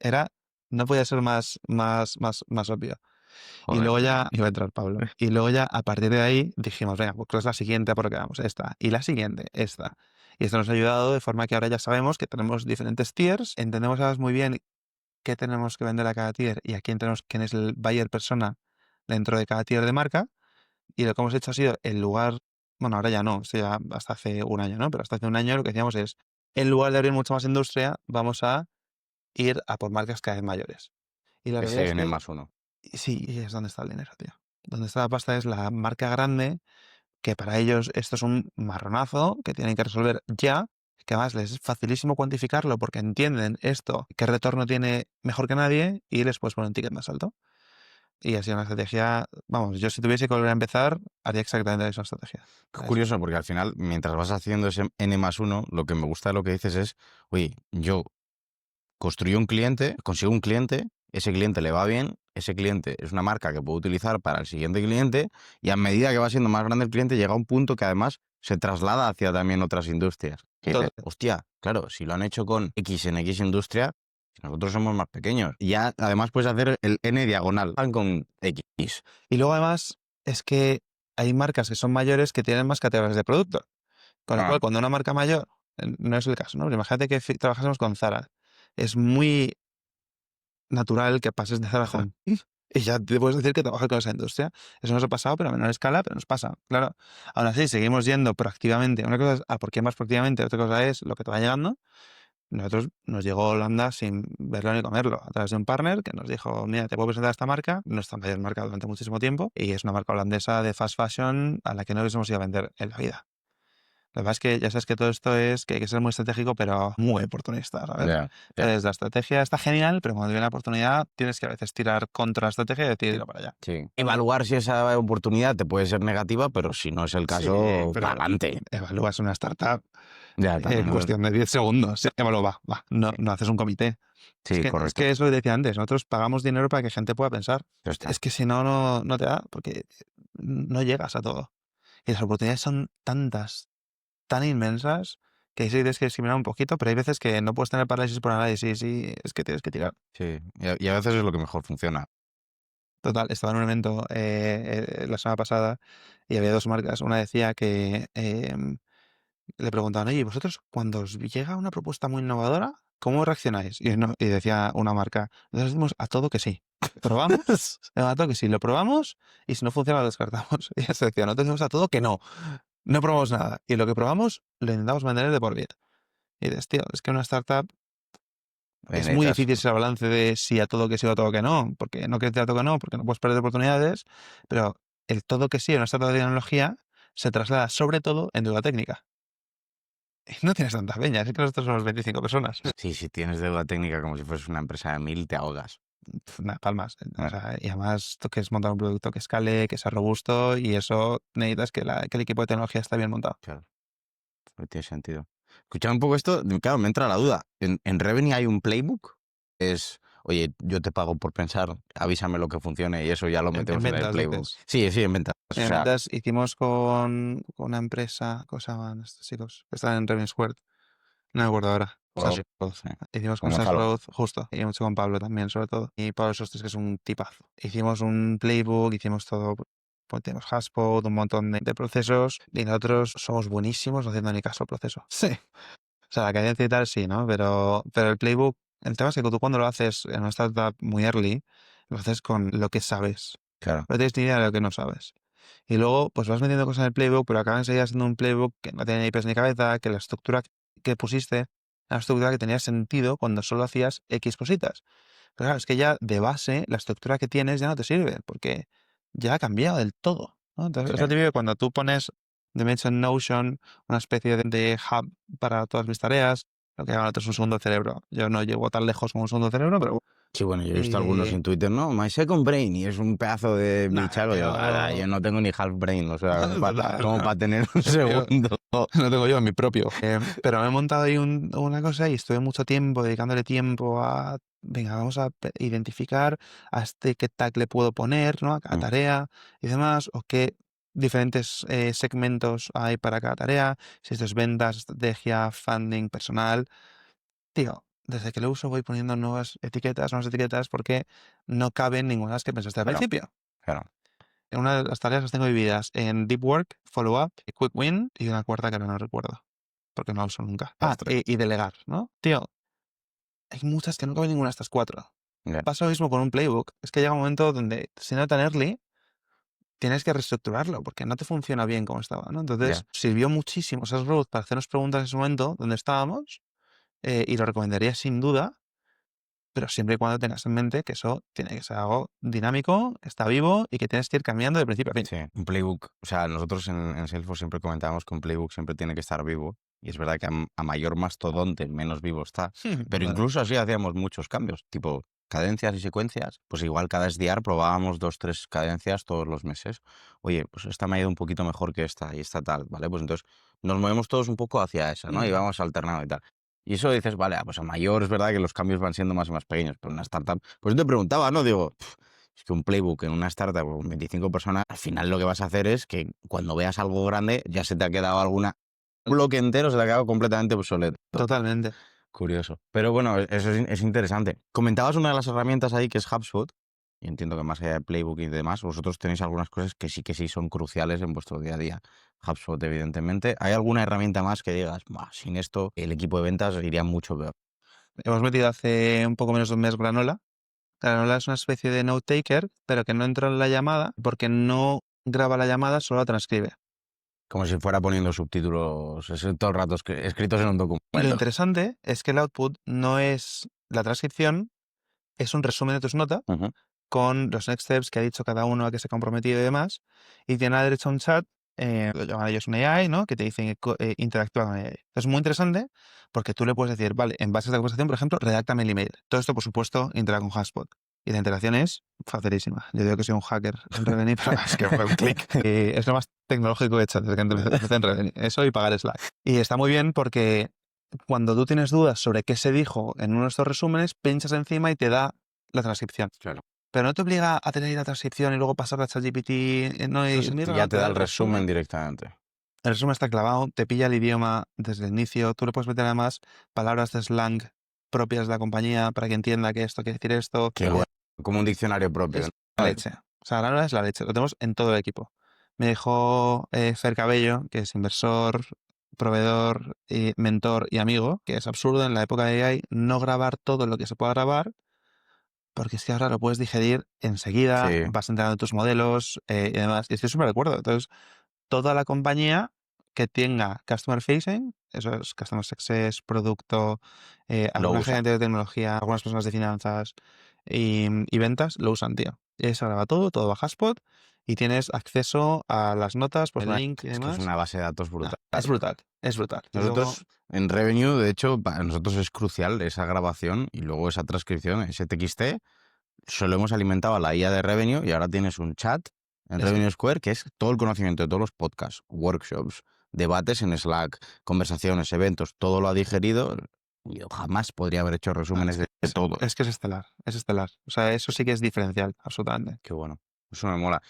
no podía ser más obvio. Y Joder. luego ya iba a entrar Pablo. Y luego ya a partir de ahí dijimos, venga, pues ¿cuál es la siguiente por la que vamos? Esta. Y la siguiente, esta. Y esto nos ha ayudado de forma que ahora ya sabemos que tenemos diferentes tiers, entendemos ahora muy bien qué tenemos que vender a cada tier y a quién es el buyer persona dentro de cada tier de marca. Y lo que hemos hecho ha sido, en lugar, bueno, ahora ya no, esto ya hasta hace un año, ¿no? Pero hasta hace un año lo que decíamos es, en lugar de abrir mucha más industria, vamos a ir a por marcas cada vez mayores. Y la realidad Ese es que N+1. sí, y es donde está el dinero, tío. Donde está la pasta es la marca grande, que para ellos esto es un marronazo que tienen que resolver ya, que además les es facilísimo cuantificarlo porque entienden esto, qué retorno tiene mejor que nadie y les puedes poner un ticket más alto. Y ha sido una estrategia, vamos, yo si tuviese que volver a empezar, haría exactamente la misma estrategia. Qué curioso, porque al final, mientras vas haciendo ese N+1, lo que me gusta de lo que dices es, oye, yo construyo un cliente, consigo un cliente, ese cliente le va bien, ese cliente es una marca que puedo utilizar para el siguiente cliente, y a medida que va siendo más grande el cliente, llega a un punto que además se traslada hacia también otras industrias. Que dices, Total. hostia, claro, si lo han hecho con X en X industria, nosotros somos más pequeños. Y ya además puedes hacer el N diagonal con X. Y luego además es que hay marcas que son mayores que tienen más categorías de producto. Con lo cual, cuando una marca mayor, no es el caso, ¿no? Pero imagínate que trabajásemos con Zara. Es muy natural que pases de Zara a Home. Y ya te puedes decir que trabajas con esa industria. Eso nos ha pasado, pero a menor escala, pero nos pasa, claro. Aún así, seguimos yendo proactivamente. Una cosa es a por qué más proactivamente, otra cosa es lo que te va llegando. Nosotros nos llegó Holanda sin verlo ni comerlo, a través de un partner que nos dijo, mira, te puedo presentar esta marca, nuestra mayor marca durante muchísimo tiempo, y es una marca holandesa de fast fashion a la que no hubiésemos ido a vender en la vida. Lo que pasa es que ya sabes que todo esto es que hay que ser muy estratégico, pero muy oportunista, ¿sabes? Entonces, la estrategia está genial, pero cuando viene la oportunidad tienes que a veces tirar contra la estrategia y decir, tira para allá. Sí. Evaluar si esa oportunidad te puede ser negativa, pero si no es el caso, pero para adelante. Evalúas una startup Ya, en también, cuestión de 10 segundos. Evalúa, va. No, no haces un comité. Sí, Es correcto. que es lo que decía antes, nosotros pagamos dinero para que gente pueda pensar. Ya está. Es que si no, no te da, porque no llegas a todo. Y las oportunidades son tantas, tan inmensas, que ahí sí tienes que discriminar un poquito, pero hay veces que no puedes tener parálisis por análisis y es que tienes que tirar. Sí, y a veces es lo que mejor funciona. Total, estaba en un evento la semana pasada y había dos marcas. Una decía que le preguntaban, oye, ¿vosotros cuando os llega una propuesta muy innovadora, cómo reaccionáis? Y decía una marca, nosotros decimos a todo que sí. ¿Probamos? A todo que sí, lo probamos y si no funciona lo descartamos. Y se decía, nosotros decimos a todo que no. No probamos nada. Y lo que probamos lo intentamos mantener de por vida. Y dices, tío, es que una startup es muy difícil ese balance de sí a todo que sí o a todo que no, porque no quieres decir a todo que no, porque no puedes perder oportunidades, pero el todo que sí en una startup de tecnología se traslada sobre todo en deuda técnica. Y no tienes tantas peñas, es que nosotros somos 25 personas. Sí, si tienes deuda técnica como si fueses una empresa de 1000, te ahogas. Nada, palmas. O sea, y además tú quieres montar un producto que escale, que sea robusto, y eso necesitas que el equipo de tecnología esté bien montado. Claro, no tiene sentido. Escuchando un poco esto, claro, me entra la duda. ¿En Revenue hay un playbook? Es, oye, yo te pago por pensar, avísame lo que funcione y eso ya lo metemos en el ventas, playbook. dices. Sí, en ventas. O En sea, ventas hicimos con una empresa, ¿cómo se llaman estos chicos? Que están en Revenue Squared. No me acuerdo ahora. Sales Growth. sí. Hicimos con Con Sales Gonzalo. Growth, justo. Y mucho con Pablo también, sobre todo. Y Pablo Sostres, que es un tipazo. Hicimos un playbook, hicimos todo. Pues tenemos Haspot, un montón de procesos. Y nosotros somos buenísimos no haciendo ni caso al proceso. Sí. O sea, la cadencia y tal, sí, ¿no? Pero el playbook, el tema es que tú cuando lo haces en una startup muy early, lo haces con lo que sabes. Claro. No tienes ni idea de lo que no sabes. Y luego, pues vas metiendo cosas en el playbook, pero acaba enseguida siendo un playbook que no tiene ni pies ni cabeza, que la estructura que pusiste era una estructura que tenía sentido cuando solo hacías X cositas. Pero claro, es que ya de base, la estructura que tienes ya no te sirve, porque ya ha cambiado del todo, ¿no? Entonces, es lo típico que cuando tú pones, de hecho, en Notion, una especie de hub para todas mis tareas, lo que llaman otros un segundo cerebro. Yo no llego tan lejos como un segundo cerebro, pero Sí, bueno, yo he visto algunos en Twitter, ¿no? My second brain, y es un pedazo de bicharro. Yo no tengo ni half brain, o sea, como para tener un segundo. No tengo yo mi propio. Pero me he montado ahí una cosa y estuve mucho tiempo dedicándole tiempo a, venga, vamos a identificar a qué tag le puedo poner, ¿no? A cada tarea y demás, o qué diferentes segmentos hay para cada tarea, si esto es ventas, estrategia, funding, personal. Tío, desde que lo uso voy poniendo nuevas etiquetas, porque no caben ninguna de las que pensaste al principio. Claro. En una de las tareas las tengo divididas en Deep Work, Follow Up, Quick Win y una cuarta que ahora no recuerdo, porque no lo uso nunca. Y delegar, ¿no? Tío, hay muchas que no caben ninguna de estas cuatro. Pasa lo mismo con un playbook. Es que llega un momento donde, siendo tan early, tienes que reestructurarlo, porque no te funciona bien como estaba, ¿no? Entonces, sirvió muchísimo esas growth para hacernos preguntas en ese momento donde estábamos, y lo recomendaría sin duda, pero siempre y cuando tengas en mente que eso tiene que ser algo dinámico, está vivo y que tienes que ir cambiando de principio a fin. Sí, un playbook. O sea, nosotros en Salesforce siempre comentábamos que un playbook siempre tiene que estar vivo. Y es verdad que a mayor mastodonte, menos vivo está. Pero incluso así hacíamos muchos cambios. Tipo, cadencias y secuencias, pues igual cada SDR probábamos 2, 3 cadencias todos los meses. Oye, pues esta me ha ido un poquito mejor que esta y esta tal, ¿vale? Pues entonces nos movemos todos un poco hacia esa, ¿no? Y vamos alternando y tal. Y eso dices, vale, pues a mayor es verdad que los cambios van siendo más y más pequeños, pero una startup, pues yo te preguntaba, ¿no? Digo, es que un playbook en una startup con 25 personas, al final lo que vas a hacer es que cuando veas algo grande ya se te ha quedado un bloque entero, se te ha quedado completamente obsoleto. Totalmente. Curioso. Pero bueno, eso es interesante. Comentabas una de las herramientas ahí que es HubSpot, y entiendo que más allá de Playbook y demás, vosotros tenéis algunas cosas que sí son cruciales en vuestro día a día. HubSpot, evidentemente. ¿Hay alguna herramienta más que digas, sin esto el equipo de ventas iría mucho peor? Hemos metido hace un poco menos de un mes Granola. Granola es una especie de note taker, pero que no entra en la llamada porque no graba la llamada, solo la transcribe. Como si fuera poniendo subtítulos todo el rato escritos en un Y lo documento. interesante es que el output no es la transcripción, es un resumen de tus notas Ujú. con los next steps que ha dicho cada uno a que se ha comprometido y demás. Y tiene a la derecha un chat, lo llaman ellos un AI, ¿no? Que te dicen que interactúa con AI. Es muy interesante porque tú le puedes decir, vale, en base a esta conversación, por ejemplo, redáctame el email. Todo esto, por supuesto, integra con HubSpot. Y la interacción es facilísima. Yo digo que soy un hacker en Revenue, pero es que fue un clic. Es lo más tecnológico que he hecho desde que empecé en Revenue. Eso y pagar Slack. Y está muy bien porque cuando tú tienes dudas sobre qué se dijo en uno de estos resúmenes, pinchas encima y te da la transcripción. Claro. Pero no te obliga a tener la transcripción y luego pasarla a ChatGPT. No, Ya te da el resumen directamente. El resumen está clavado, te pilla el idioma desde el inicio. Tú le puedes meter además palabras de slang propias de la compañía para que entienda que esto quiere decir esto. Qué bueno. Como un diccionario propio. Es la leche. O sea, Granola es la leche. Lo tenemos en todo el equipo. Me dijo Fer Cabello, que es inversor, proveedor, mentor y amigo, que es absurdo en la época de AI no grabar todo lo que se pueda grabar, porque es que ahora lo puedes digerir enseguida, Sí. vas entrando en tus modelos y demás. Y estoy súper de acuerdo. Entonces, toda la compañía que tenga customer facing, eso es customer success, producto, alguna usa. gente de tecnología, algunas personas de finanzas y ventas, lo usan, tío. Y se graba todo, todo va a HubSpot y tienes acceso a las notas por el link y Es que demás. es una base de datos brutal. Es brutal, es brutal. Y luego- Nosotros, en Revenue, de hecho, para nosotros es crucial esa grabación y luego esa transcripción, ese TXT, solo hemos alimentado a la IA de Revenue y ahora tienes un chat en Es que- Revenue Square que es todo el conocimiento de todos los podcasts, workshops, debates en Slack, conversaciones, eventos, todo lo ha digerido. Yo jamás podría haber hecho resúmenes de todo. es que es estelar, es estelar. O sea, eso sí que es diferencial, absolutamente. Qué bueno. Eso me mola.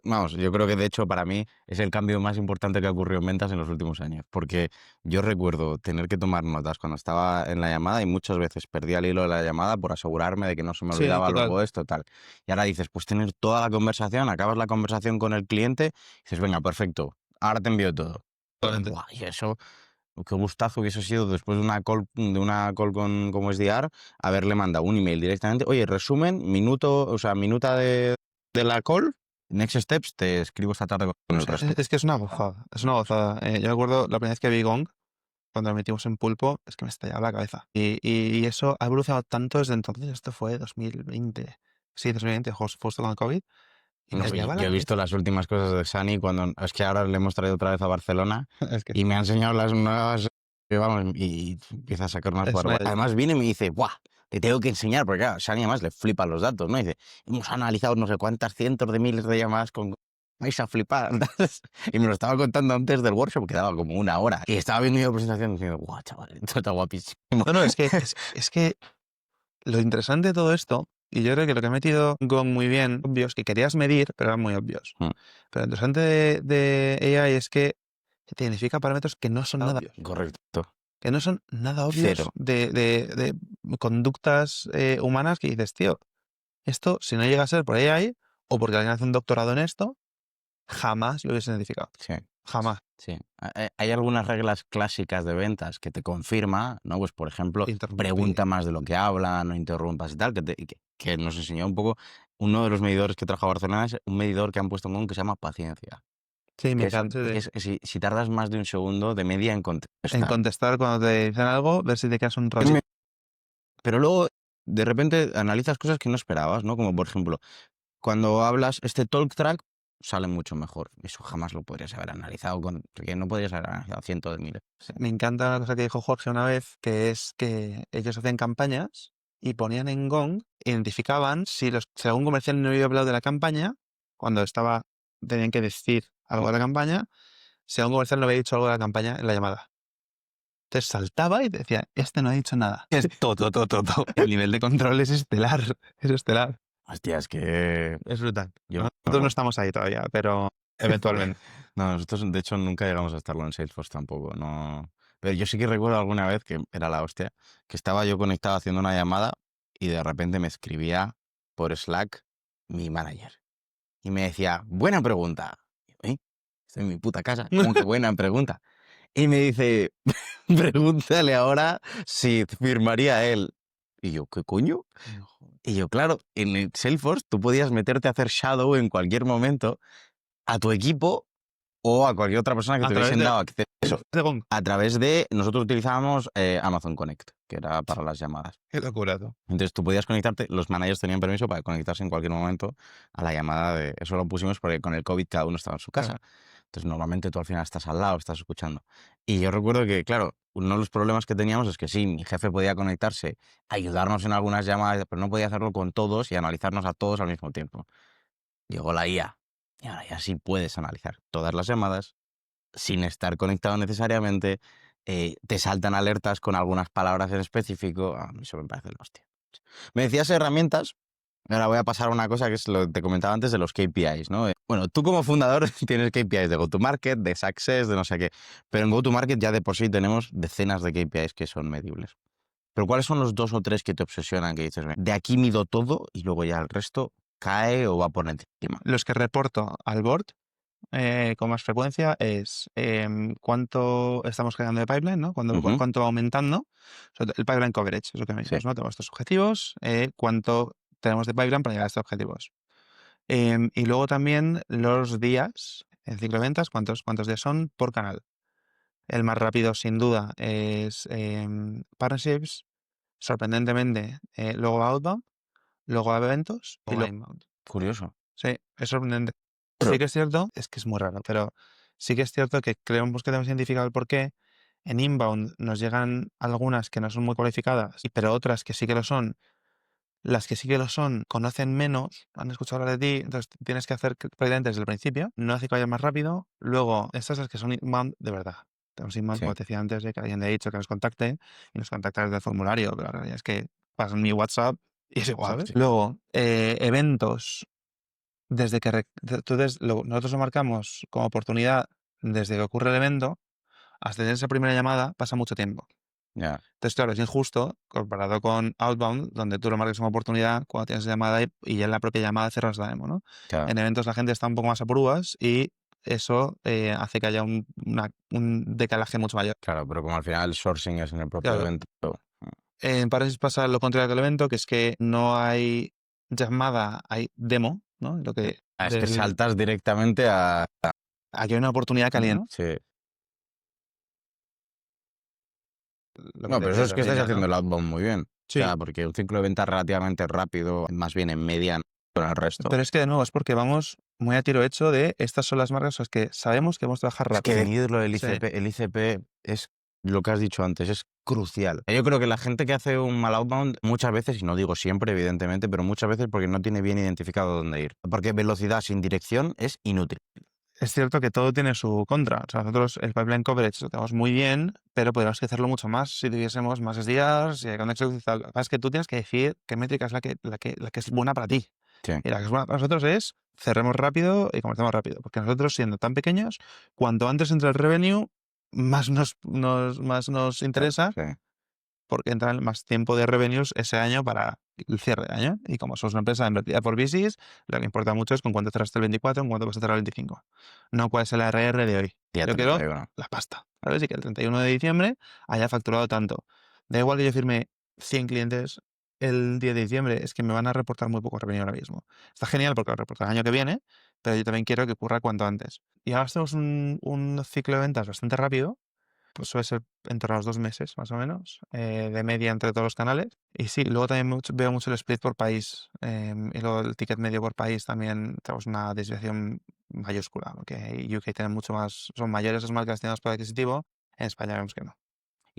Vamos, yo creo que de hecho para mí es el cambio más importante que ha ocurrido en ventas en los últimos años. Porque yo recuerdo tener que tomar notas cuando estaba en la llamada y muchas veces perdía el hilo de la llamada por asegurarme de que no se me Sí, olvidaba total. luego esto, tal. Y ahora dices, pues tener toda la conversación, acabas la conversación con el cliente y dices, venga, perfecto, ahora te envío todo. Totalmente. Buah, y eso, qué gustazo que eso ha sido después de una call con como SDR, haberle mandado un email directamente. Oye, resumen, minuta de la call, next steps, te escribo esta tarde con el resto. Es que es una gozada, es una gozada. Yo recuerdo la primera vez que vi Gong, cuando lo metimos en Pulpo, es que me estallaba la cabeza. Y eso ha evolucionado tanto desde entonces. Esto fue 2020. Sí, 2020, justo con el COVID. Y me No, estallaba yo la he visto cabeza. las últimas cosas de Sani cuando es que ahora le hemos traído otra vez a Barcelona Es que y me ha enseñado las nuevas que vamos y empieza a sacar unas es una barbaridades. Además viene y me dice, ¡buah! Te tengo que enseñar, porque claro, Sani además le flipan los datos, ¿no? Dice, hemos analizado no sé cuántas cientos de miles de llamadas con... Vais a flipar. Y me lo estaba contando antes del workshop, que daba como una hora. Y estaba viendo yo la presentación diciendo, ¡guau, chaval! Esto está guapísimo. No, es que lo interesante de todo esto, y yo creo que lo que ha metido Gong muy bien, obvios, que querías medir, pero eran muy obvios. Mm. Pero lo interesante de AI es que te identifica parámetros que no son nada obvios. Correcto. Que no son nada obvios Cero. de conductas humanas que dices, tío, esto si no llega a ser por AI o porque alguien hace un doctorado en esto, jamás lo hubiese identificado. Sí. Jamás. Sí, hay algunas reglas clásicas de ventas que te confirma, ¿no? Pues, por ejemplo, Interrumpir. pregunta más de lo que habla, no interrumpas y tal, que nos enseñó un poco uno de los medidores que trajo a Barcelona, es un medidor que han puesto en Gong que se llama paciencia. Sí, me Que es, encanta. que es- si tardas más de un segundo de media en En contestar. contestar cuando te dicen algo, ver si te quedas un rato. Pero luego, de repente, analizas cosas que no esperabas, ¿no? Como, por ejemplo, cuando hablas, este talk track sale mucho mejor. Eso jamás lo podrías haber analizado, porque no podrías haber analizado cientos de miles. Me encanta una cosa que dijo Jorge una vez, que es que ellos hacen campañas y ponían en Gong, identificaban si algún comercial no había hablado de la campaña, cuando tenían que decir algo de la campaña, si algún comercial no había dicho algo de la campaña en la llamada. Entonces saltaba y decía, este no ha dicho nada. Es todo. El nivel de control es estelar. Es estelar. Hostia, es que Es brutal. yo Nosotros no estamos ahí todavía, pero eventualmente. no, nosotros de hecho nunca llegamos a estarlo en Salesforce tampoco, no. Pero yo sí que recuerdo alguna vez que era la hostia, que estaba yo conectado haciendo una llamada y de repente me escribía por Slack mi manager y me decía, buena pregunta. Y yo, estoy en mi puta casa, ¿cómo que buena pregunta? Y me dice, pregúntale ahora si firmaría él. Y yo, ¿qué coño? Y yo, claro, en el Salesforce tú podías meterte a hacer shadow en cualquier momento a tu equipo o a cualquier otra persona que A te través hubiesen de, dado acceso. de Gong. A través de, nosotros utilizábamos Amazon Connect, que era para las llamadas. Qué locura, tú. Entonces tú podías conectarte, los managers tenían permiso para conectarse en cualquier momento a la llamada de... Eso lo pusimos porque con el COVID cada uno estaba en su casa. Claro. Entonces normalmente tú al final estás al lado, estás escuchando. Y yo recuerdo que, claro, uno de los problemas que teníamos es que sí, mi jefe podía conectarse, ayudarnos en algunas llamadas, pero no podía hacerlo con todos y analizarnos a todos al mismo tiempo. Llegó la IA y ahora ya sí puedes analizar todas las llamadas sin estar conectado necesariamente. Te saltan alertas con algunas palabras en específico. A mí eso me parece la hostia. Me decías herramientas. Ahora voy a pasar a una cosa que es lo que te comentaba antes de los KPIs, ¿no? Bueno, tú como fundador tienes KPIs de go-to-market, de success, de no sé qué. Pero en go-to-market ya de por sí tenemos decenas de KPIs que son medibles. Pero ¿cuáles son los 2 o 3 que te obsesionan, que dices, de aquí mido todo y luego ya el resto cae o va por encima? Los que reporto al board con más frecuencia es cuánto estamos generando de pipeline, ¿no? Cuánto va aumentando. El pipeline coverage, es lo que me dices, Sí. ¿no? Tenemos estos objetivos, cuánto tenemos de pipeline para llegar a estos objetivos. Y luego también los días en ciclo de ventas, cuántos días son por canal. El más rápido, sin duda, es partnerships, sorprendentemente, luego outbound, luego eventos y luego inbound. Curioso. Sí, es sorprendente. Sí que es cierto, es que es muy raro, pero sí que es cierto que creemos que tenemos identificado el porqué. En inbound nos llegan algunas que no son muy cualificadas, pero otras que sí que lo son. Las que sí que lo son conocen menos, han escuchado hablar de ti, entonces tienes que hacer prácticamente desde el principio, no hace que vaya más rápido. Luego, estas las que son inbound de verdad. Tenemos inbound, Sí. como te decía antes, de que alguien le ha dicho que nos contacte y nos contacta desde el formulario, pero la realidad es que pasan mi WhatsApp y es igual. Sí. Luego, eventos. Desde que nosotros lo marcamos como oportunidad desde que ocurre el evento hasta tener esa primera llamada pasa mucho tiempo. Ya. Entonces, claro, es injusto comparado con Outbound, donde tú lo marcas como oportunidad cuando tienes esa llamada y ya en la propia llamada cerras la demo, ¿no? Claro. En eventos la gente está un poco más a pruebas y eso hace que haya un decalaje mucho mayor. Claro, pero como al final el sourcing es en el propio Claro, evento. en Parálisis pasa lo contrario del evento, que es que no hay llamada, hay demo, ¿no? Es que saltas directamente a... Aquí hay una oportunidad caliente. Sí. Lo que No, te pero eso decía es de que estáis Reina, haciendo ¿no? el outbound muy bien. Sí. O sea, porque un ciclo de venta relativamente rápido, más bien en media con el resto. Pero es que de nuevo es porque vamos muy a tiro hecho de estas son las marcas las que sabemos que vamos a trabajar Es que rápido. definirlo del Sí. ICP, el ICP es lo que has dicho antes, es crucial. Yo creo que la gente que hace un mal outbound muchas veces, y no digo siempre, evidentemente, pero muchas veces porque no tiene bien identificado dónde ir. Porque velocidad sin dirección es inútil. Es cierto que todo tiene su contra. O sea, nosotros el pipeline coverage lo tenemos muy bien, pero podríamos hacerlo mucho más si tuviésemos más SDRs y contexto y tal. Lo que pasa es que tú tienes que decir qué métrica es la que es buena para ti. Sí. Y la que es buena para nosotros es cerremos rápido y comencemos rápido. Porque nosotros, siendo tan pequeños, cuanto antes entre el revenue, más nos interesa. Sí. Porque entra más tiempo de revenues ese año para el cierre de año. Y como somos una empresa invertida por VCs, lo que importa mucho es con cuánto cerraste el 24, con cuánto vas a cerrar el 25. No cuál es el ARR de hoy. Día Yo quiero 31. la pasta. ¿Sabes? Y que el 31 de diciembre haya facturado tanto. Da igual que yo firme 100 clientes el 10 de diciembre, es que me van a reportar muy poco revenue ahora mismo. Está genial porque lo reportará el año que viene, pero yo también quiero que ocurra cuanto antes. Y ahora tenemos un ciclo de ventas bastante rápido, pues suele ser en torno a los 2 meses, más o menos, de media entre todos los canales. Y sí, luego también veo mucho el split por país. Y luego el ticket medio por país también tenemos una desviación mayúscula, porque UK tienen mucho más, son mayores las marcas destinadas por adquisitivo. En España vemos que no.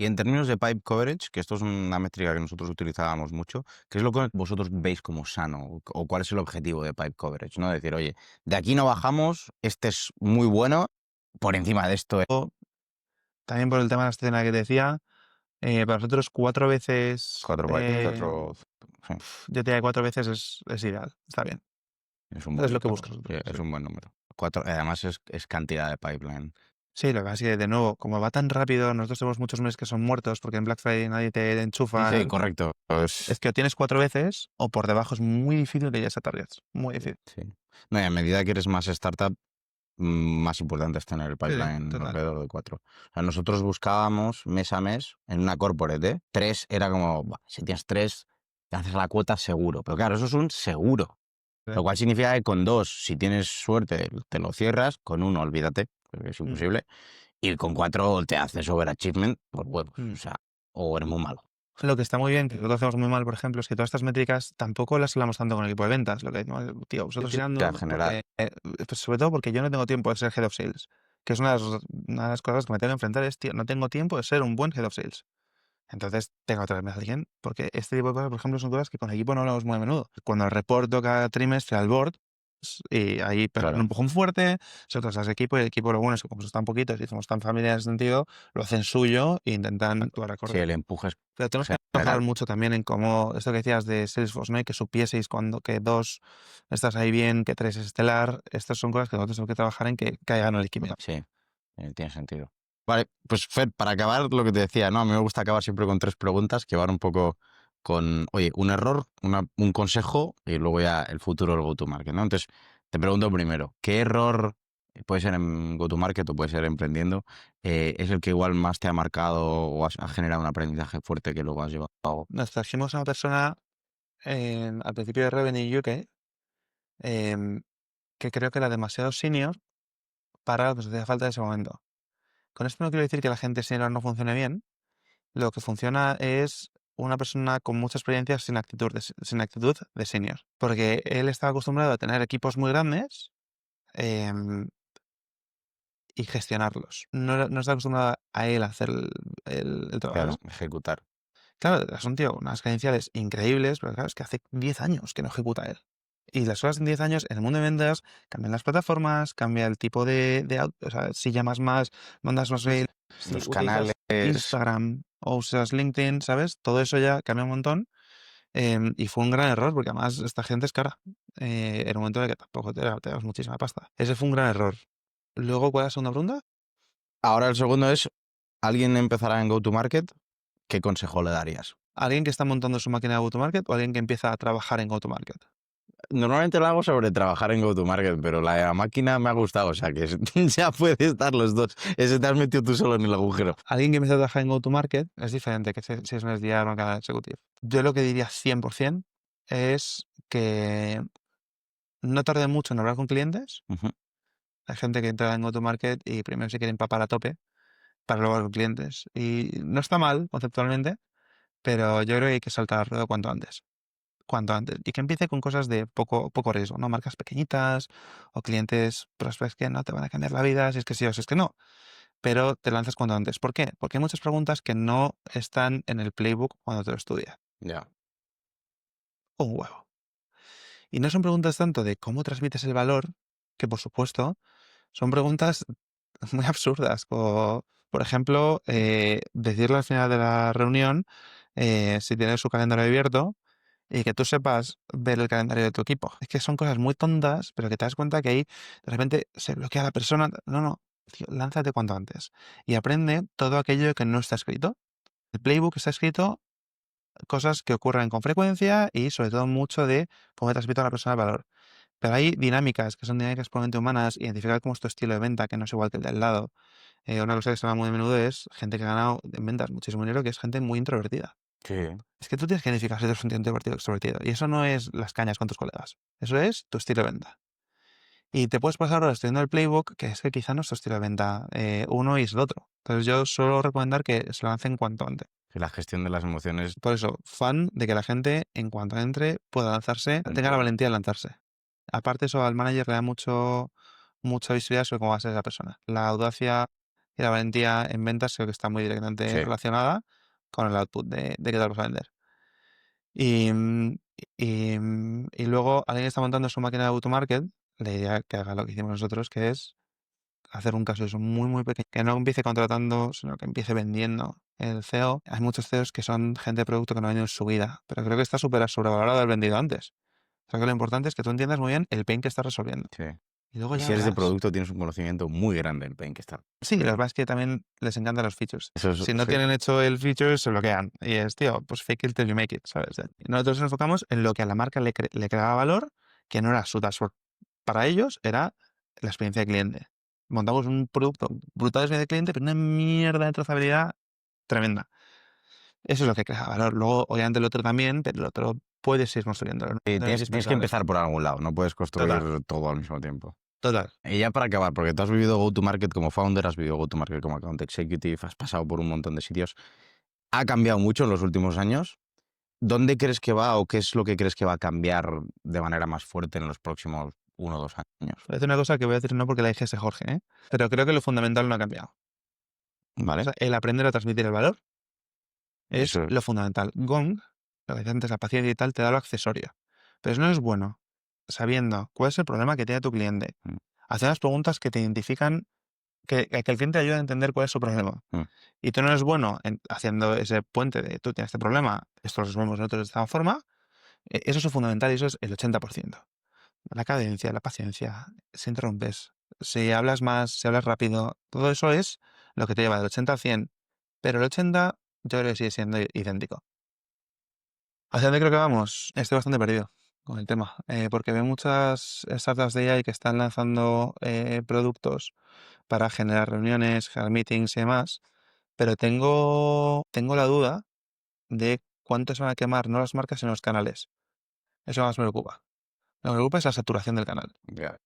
Y en términos de pipe coverage, que esto es una métrica que nosotros utilizábamos mucho, ¿qué es lo que vosotros veis como sano? O cuál es el objetivo de pipe coverage, ¿no? Decir, oye, de aquí no bajamos, este es muy bueno, por encima de esto. También por el tema de la escena que te decía, para nosotros 4 veces, 4, sí, yo te diría 4 veces es ideal, está bien. es un Es buen lo que número. buscas. Sí, es Sí. un buen número. 4, además es cantidad de pipeline. Sí, lo que pasa es que, de nuevo, como va tan rápido, nosotros tenemos muchos meses que son muertos porque en Black Friday nadie te enchufa. Sí, correcto. Es que o tienes 4 veces o por debajo es muy difícil que llegues a targets. Muy difícil. Sí. No, y a medida que eres más startup, más importante es tener el Sí, sí, pipeline total. alrededor de 4. O sea, nosotros buscábamos mes a mes en una corporate, 3 era como, "Buah, si tienes 3, te haces la cuota seguro". Pero claro, eso es un seguro. Sí. Lo cual significa que con 2, si tienes suerte, te lo cierras, con 1, olvídate, porque es imposible. Y con 4 te haces overachievement por huevos. Mm. O sea, o eres muy malo. Lo que está muy bien, que nosotros hacemos muy mal, por ejemplo, es que todas estas métricas tampoco las hablamos tanto con el equipo de ventas. Lo que decimos, tío, vosotros En general. pues sobre todo porque yo no tengo tiempo de ser head of sales. Que es una de las cosas que me tengo que enfrentar, es, tío, no tengo tiempo de ser un buen head of sales. Entonces tengo que traerme a alguien, porque este tipo de cosas, por ejemplo, son cosas que con el equipo no hablamos muy a menudo. Cuando reporto cada trimestre al board, y ahí pegan un Claro. empujón fuerte, se traslas al equipo, y el equipo, lo bueno es que como están poquitos y somos tan familiares en ese sentido, lo hacen suyo e intentan actuar Sí, acorde. el empuje es Pero tenemos que general. mejorar mucho también en cómo, esto que decías de Salesforce, ¿no? Y que supieseis cuando que 2 estás ahí bien, que 3 es estelar. Estas son cosas que nosotros tenemos que trabajar en que caigan en el equipo. Sí, tiene sentido. Vale, pues Fer, para acabar lo que te decía, ¿no? A mí me gusta acabar siempre con 3 preguntas que van un poco con, oye, un error, un consejo y luego ya el futuro del go-to-market, ¿no? Entonces, te pregunto primero, ¿qué error, puede ser en go-to-market o puede ser emprendiendo, es el que igual más te ha marcado o ha generado un aprendizaje fuerte que luego has llevado a cabo? Nos trajimos a una persona al principio de Revenue UK, em, que creo que era demasiado senior para lo que nos hacía falta en ese momento. Con esto no quiero decir que la gente senior no funcione bien. Lo que funciona es una persona con mucha experiencia sin actitud de senior. Porque él estaba acostumbrado a tener equipos muy grandes em, y gestionarlos. No está acostumbrado a él a hacer el trabajo, Claro, ¿no? ejecutar. Claro, es un tío con unas credenciales increíbles, pero claro, es que hace 10 años que no ejecuta él. Y las cosas en 10 años, en el mundo de ventas, cambian las plataformas, cambia el tipo o sea, si llamas más, mandas más mail, si Los utilizas canales. Instagram o usas LinkedIn, ¿sabes? Todo eso ya cambia un montón. Y fue un gran error, porque además esta gente es cara. En un momento en el que tampoco te das muchísima pasta. Ese fue un gran error. Luego, ¿cuál es la segunda pregunta? Ahora el segundo es, ¿alguien empezará en go-to-market? ¿Qué consejo le darías? ¿Alguien que está montando su máquina de go-to-market o alguien que empieza a trabajar en go-to-market? Normalmente lo hago sobre trabajar en go-to-market, pero la de la máquina me ha gustado, o sea que ya puede estar los dos. Ese te has metido tú solo en el agujero. Alguien que empieza a trabajar en go-to-market es diferente que si es un SDR o un canal executivo. Yo lo que diría 100% es que no tarde mucho en hablar con clientes. Ujú. Hay gente que entra en go-to-market y primero se quiere empapar a tope para luego hablar con clientes. Y no está mal conceptualmente, pero yo creo que hay que saltar al ruedo cuanto antes. Cuanto antes. Y que empiece con cosas de poco riesgo, ¿no? Marcas pequeñitas o clientes prospects que no te van a cambiar la vida, si es que sí o si es que no. Pero te lanzas cuanto antes. ¿Por qué? Porque hay muchas preguntas que no están en el playbook cuando te lo estudias. Ya. Un huevo. Y no son preguntas tanto de cómo transmites el valor, que por supuesto son preguntas muy absurdas. Por ejemplo, decirle al final de la reunión si tienes su calendario abierto y que tú sepas ver el calendario de tu equipo. Es que son cosas muy tontas, pero que te das cuenta que ahí de repente se bloquea la persona. No, no, tío, lánzate cuanto antes y aprende todo aquello que no está escrito. El playbook está escrito cosas que ocurren con frecuencia y sobre todo mucho de cómo transmite a la persona el valor. Pero hay dinámicas que son dinámicas puramente humanas, identificar cómo es tu estilo de venta, que no es igual que el del lado. Una cosa que se llama muy a menudo es gente que ha ganado en ventas muchísimo dinero, que es gente muy introvertida. Sí. Es que tú tienes que identificar si eres un tío introvertido o extrovertido. Y eso no es las cañas con tus colegas. Eso es tu estilo de venta. Y te puedes pasar ahora estudiando el playbook, que es que quizá no es tu estilo de venta uno y es el otro. Entonces yo suelo recomendar que se lo lancen cuanto antes. Que la gestión de las emociones. Por eso, fan de que la gente, en cuanto entre, pueda lanzarse, tenga la valentía de lanzarse. Aparte eso, al manager le da mucha visibilidad sobre cómo va a ser esa persona. La audacia y la valentía en ventas creo que está muy directamente Sí. relacionada con el output de qué tal vas a vender. Y, y luego alguien está montando su máquina de go-to-market, le diría que haga lo que hicimos nosotros, que es hacer un caso de eso muy, muy pequeño, que no empiece contratando, sino que empiece vendiendo. El CEO, hay muchos CEOs que son gente de producto que no ha vendido en su vida, pero creo que está súper sobrevalorado haber vendido antes. O sea que lo importante es que tú entiendas muy bien el pain que estás resolviendo. Sí. Y luego Y ya si eres de verás. producto, tienes un conocimiento muy grande del pain que está. Sí, lo que pasa es que también les encantan los features. Eso es, Si no sí. tienen hecho el feature, se bloquean. Y es, tío, pues fake it till you make it, ¿sabes? Nosotros nos enfocamos en lo que a la marca le creaba valor, que no era su dashboard. Para ellos era la experiencia de cliente. Montamos un producto brutal de experiencia de cliente, pero una mierda de trazabilidad tremenda. Eso es lo que crea valor. Luego, obviamente, el otro también, pero el otro puedes ir construyéndolo. No es Tienes que indispensable. empezar por algún lado, no puedes construir Total, todo al mismo tiempo. total. Y ya para acabar, porque tú has vivido go-to-market como founder, has vivido go-to-market como account executive, has pasado por un montón de sitios. ¿Ha cambiado mucho en los últimos años? ¿Dónde crees que va o qué es lo que crees que va a cambiar de manera más fuerte en los próximos 1 o 2 años? Voy a decir una cosa que voy a decir no porque la dije ese Jorge, ¿eh? Pero creo que lo fundamental no ha cambiado. O ¿Vale? sea, el aprender a transmitir el valor es Eso, lo fundamental. Gong, lo que decía antes, la paciencia y tal, te da lo accesorio. Pero eso no es bueno sabiendo cuál es el problema que tiene tu cliente. Mm. Hacer las preguntas que te identifican, que el cliente ayude a entender cuál es su problema. Mm. Y tú no eres bueno haciendo ese puente de tú tienes este problema, esto lo resolvemos nosotros de esta forma. Eso es lo fundamental y eso es el 80%. La cadencia, la paciencia, si interrumpes, si hablas más, si hablas rápido, todo eso es lo que te lleva del 80 al 100. Pero el 80 yo creo que sigue siendo idéntico. ¿Hacia dónde creo que vamos? Estoy bastante perdido con el tema, porque veo muchas startups de AI que están lanzando productos para generar reuniones, generar meetings y demás, pero tengo la duda de cuánto se van a quemar no las marcas sino los canales. Eso más me preocupa. Lo que me preocupa es la saturación del canal. ya,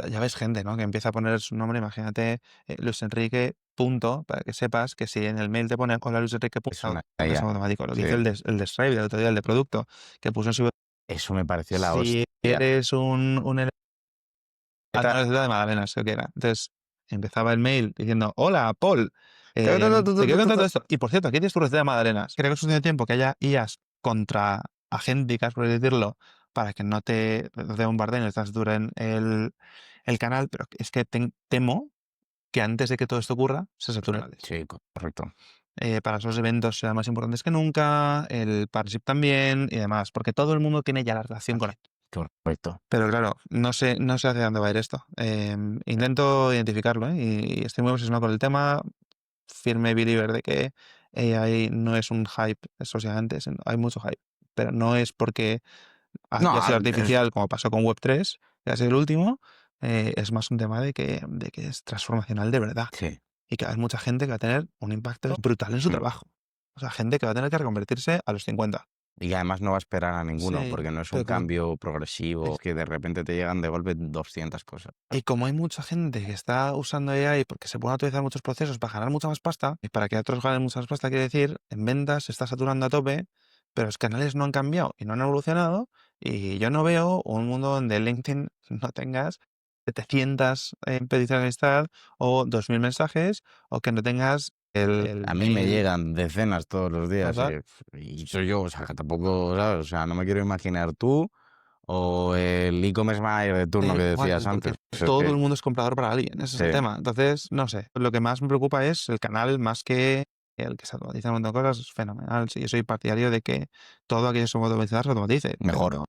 Ya ves gente, ¿no? Que empieza a poner su nombre, imagínate, Luis Enrique, punto, para que sepas que si en el mail te pone hola Luis Enrique, es punto, una porque es IA. automático. Lo que Sí. hizo el de Stripe, el otro día, el de producto, que puso en su... Eso me pareció la Si hostia. eres un de magdalenas, creo que era. Entonces, empezaba el mail diciendo, hola, Paul, te quiero contar todo esto. Y por cierto, aquí tienes tu receta de magdalenas. Creo que es cuestión de tiempo que haya IAs contra agénticas, por así decirlo, para que no te bombardeen, te saturen el canal, pero es que temo que antes de que todo esto ocurra, se saturen. Sí, correcto. Para esos eventos sean más importantes que nunca, el partnership también y demás, porque todo el mundo tiene ya la relación con él. Correcto. Pero claro, no sé hacia dónde va a ir esto. Intento identificarlo, ¿eh? Y estoy muy obsesionado con el tema. Firme believer de que AI no es un hype socialmente, hay mucho hype, pero no es porque No, haya sido artificial como pasó con Web3, que ha sido el último, es más un tema de que es transformacional de verdad sí. y que hay mucha gente que va a tener un impacto brutal en su Mm. trabajo. O sea, gente que va a tener que reconvertirse a los 50. Y además no va a esperar a ninguno, Sí, porque no es pero un cambio progresivo, que de repente te llegan de golpe 200 cosas. y como hay mucha gente que está usando AI porque se pueden autorizar muchos procesos para ganar mucha más pasta, y para que otros ganen mucha más pasta, quiere decir, en ventas se está saturando a tope, pero los canales no han cambiado y no han evolucionado, y yo no veo un mundo donde LinkedIn no tengas 700 peticiones de amistad o 2000 mensajes, o que no tengas el A mí me mail. llegan decenas todos los días Total. y soy yo, o sea, que tampoco, ¿sabes? O sea, no me quiero imaginar tú o el e-commerce manager de turno que decías Porque antes. Pues es todo que- el mundo es comprador para alguien, ese es el sí, tema. Entonces, no sé, lo que más me preocupa es el canal más que el que se automatiza un montón de cosas, es fenomenal. Sí, yo soy partidario de que todo aquello que se puede automatizar se automatice. mejor,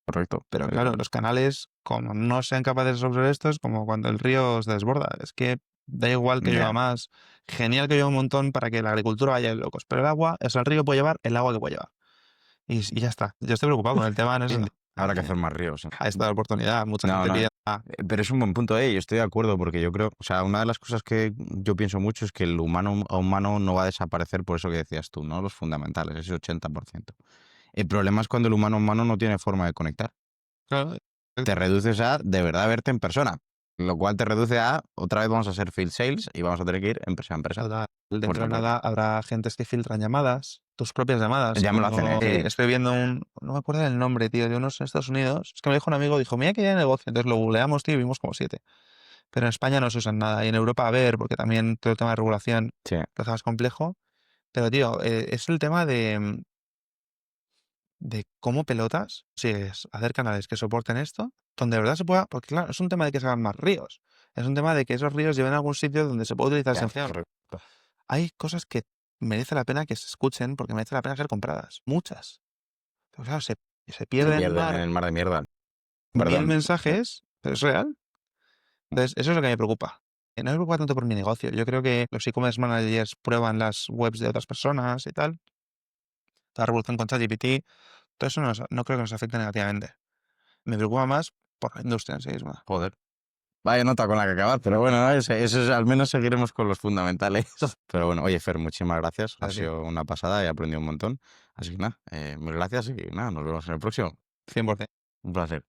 correcto. Pero claro, los canales, como no sean capaces de resolver esto, es como cuando el río se desborda. Es que da igual que Ya. llueva más. Genial que llueva un montón para que la agricultura vaya de locos. Pero el agua, o sea, el río puede llevar el agua que puede llevar. Y ya está. Yo estoy preocupado con el tema en ese sentido. Habrá que hacer más ríos. A esta oportunidad, mucha No, gente no, pide. pero es un buen punto, yo estoy de acuerdo porque yo creo, o sea, una de las cosas que yo pienso mucho es que el humano a humano no va a desaparecer por eso que decías tú, ¿no? Los fundamentales, ese 80%. El problema es cuando el humano a humano no tiene forma de conectar. Claro, Te reduces a de verdad verte en persona, lo cual te reduce a otra vez vamos a ser field sales y vamos a tener que ir empresa a empresa. total. Dentro de ejemplo. nada habrá gentes que filtran llamadas, tus propias llamadas. Ya me lo hacen, Cuando, sí. estoy viendo no me acuerdo del nombre, tío, de unos en Estados Unidos. Es que me dijo un amigo, dijo, mira que hay negocio. Entonces lo googleamos, tío, y vimos como 7. pero en España no se usan nada. Y en Europa, a ver, porque también todo el tema de regulación Sí. lo hace más complejo. Pero, tío, es el tema de cómo pelotas, si es hacer canales que soporten esto, donde de verdad se pueda, porque claro, es un tema de que se hagan más ríos, es un tema de que esos ríos lleven a algún sitio donde se pueda utilizar esa Ya, opción. Hay cosas que merece la pena que se escuchen porque merece la pena ser compradas, muchas. Pero claro, se se pierde en el pierden en mar el mar de mierda. 1000 Perdón. mensajes, pero es real. Entonces, eso es lo que me preocupa. No me preocupa tanto por mi negocio. Yo creo que los e-commerce managers prueban las webs de otras personas y tal. La revolución con ChatGPT, todo eso no creo que nos afecte negativamente. Me preocupa más por la industria en sí misma. Joder. Vaya nota con la que acabar, pero bueno, ¿no? Eso es, al menos seguiremos con los fundamentales. Pero bueno, oye, Fer, muchísimas gracias. Ha Así, sido una pasada, he aprendido un montón. Así que nada, mil gracias y nada, nos vemos en el próximo. 100%. Un placer.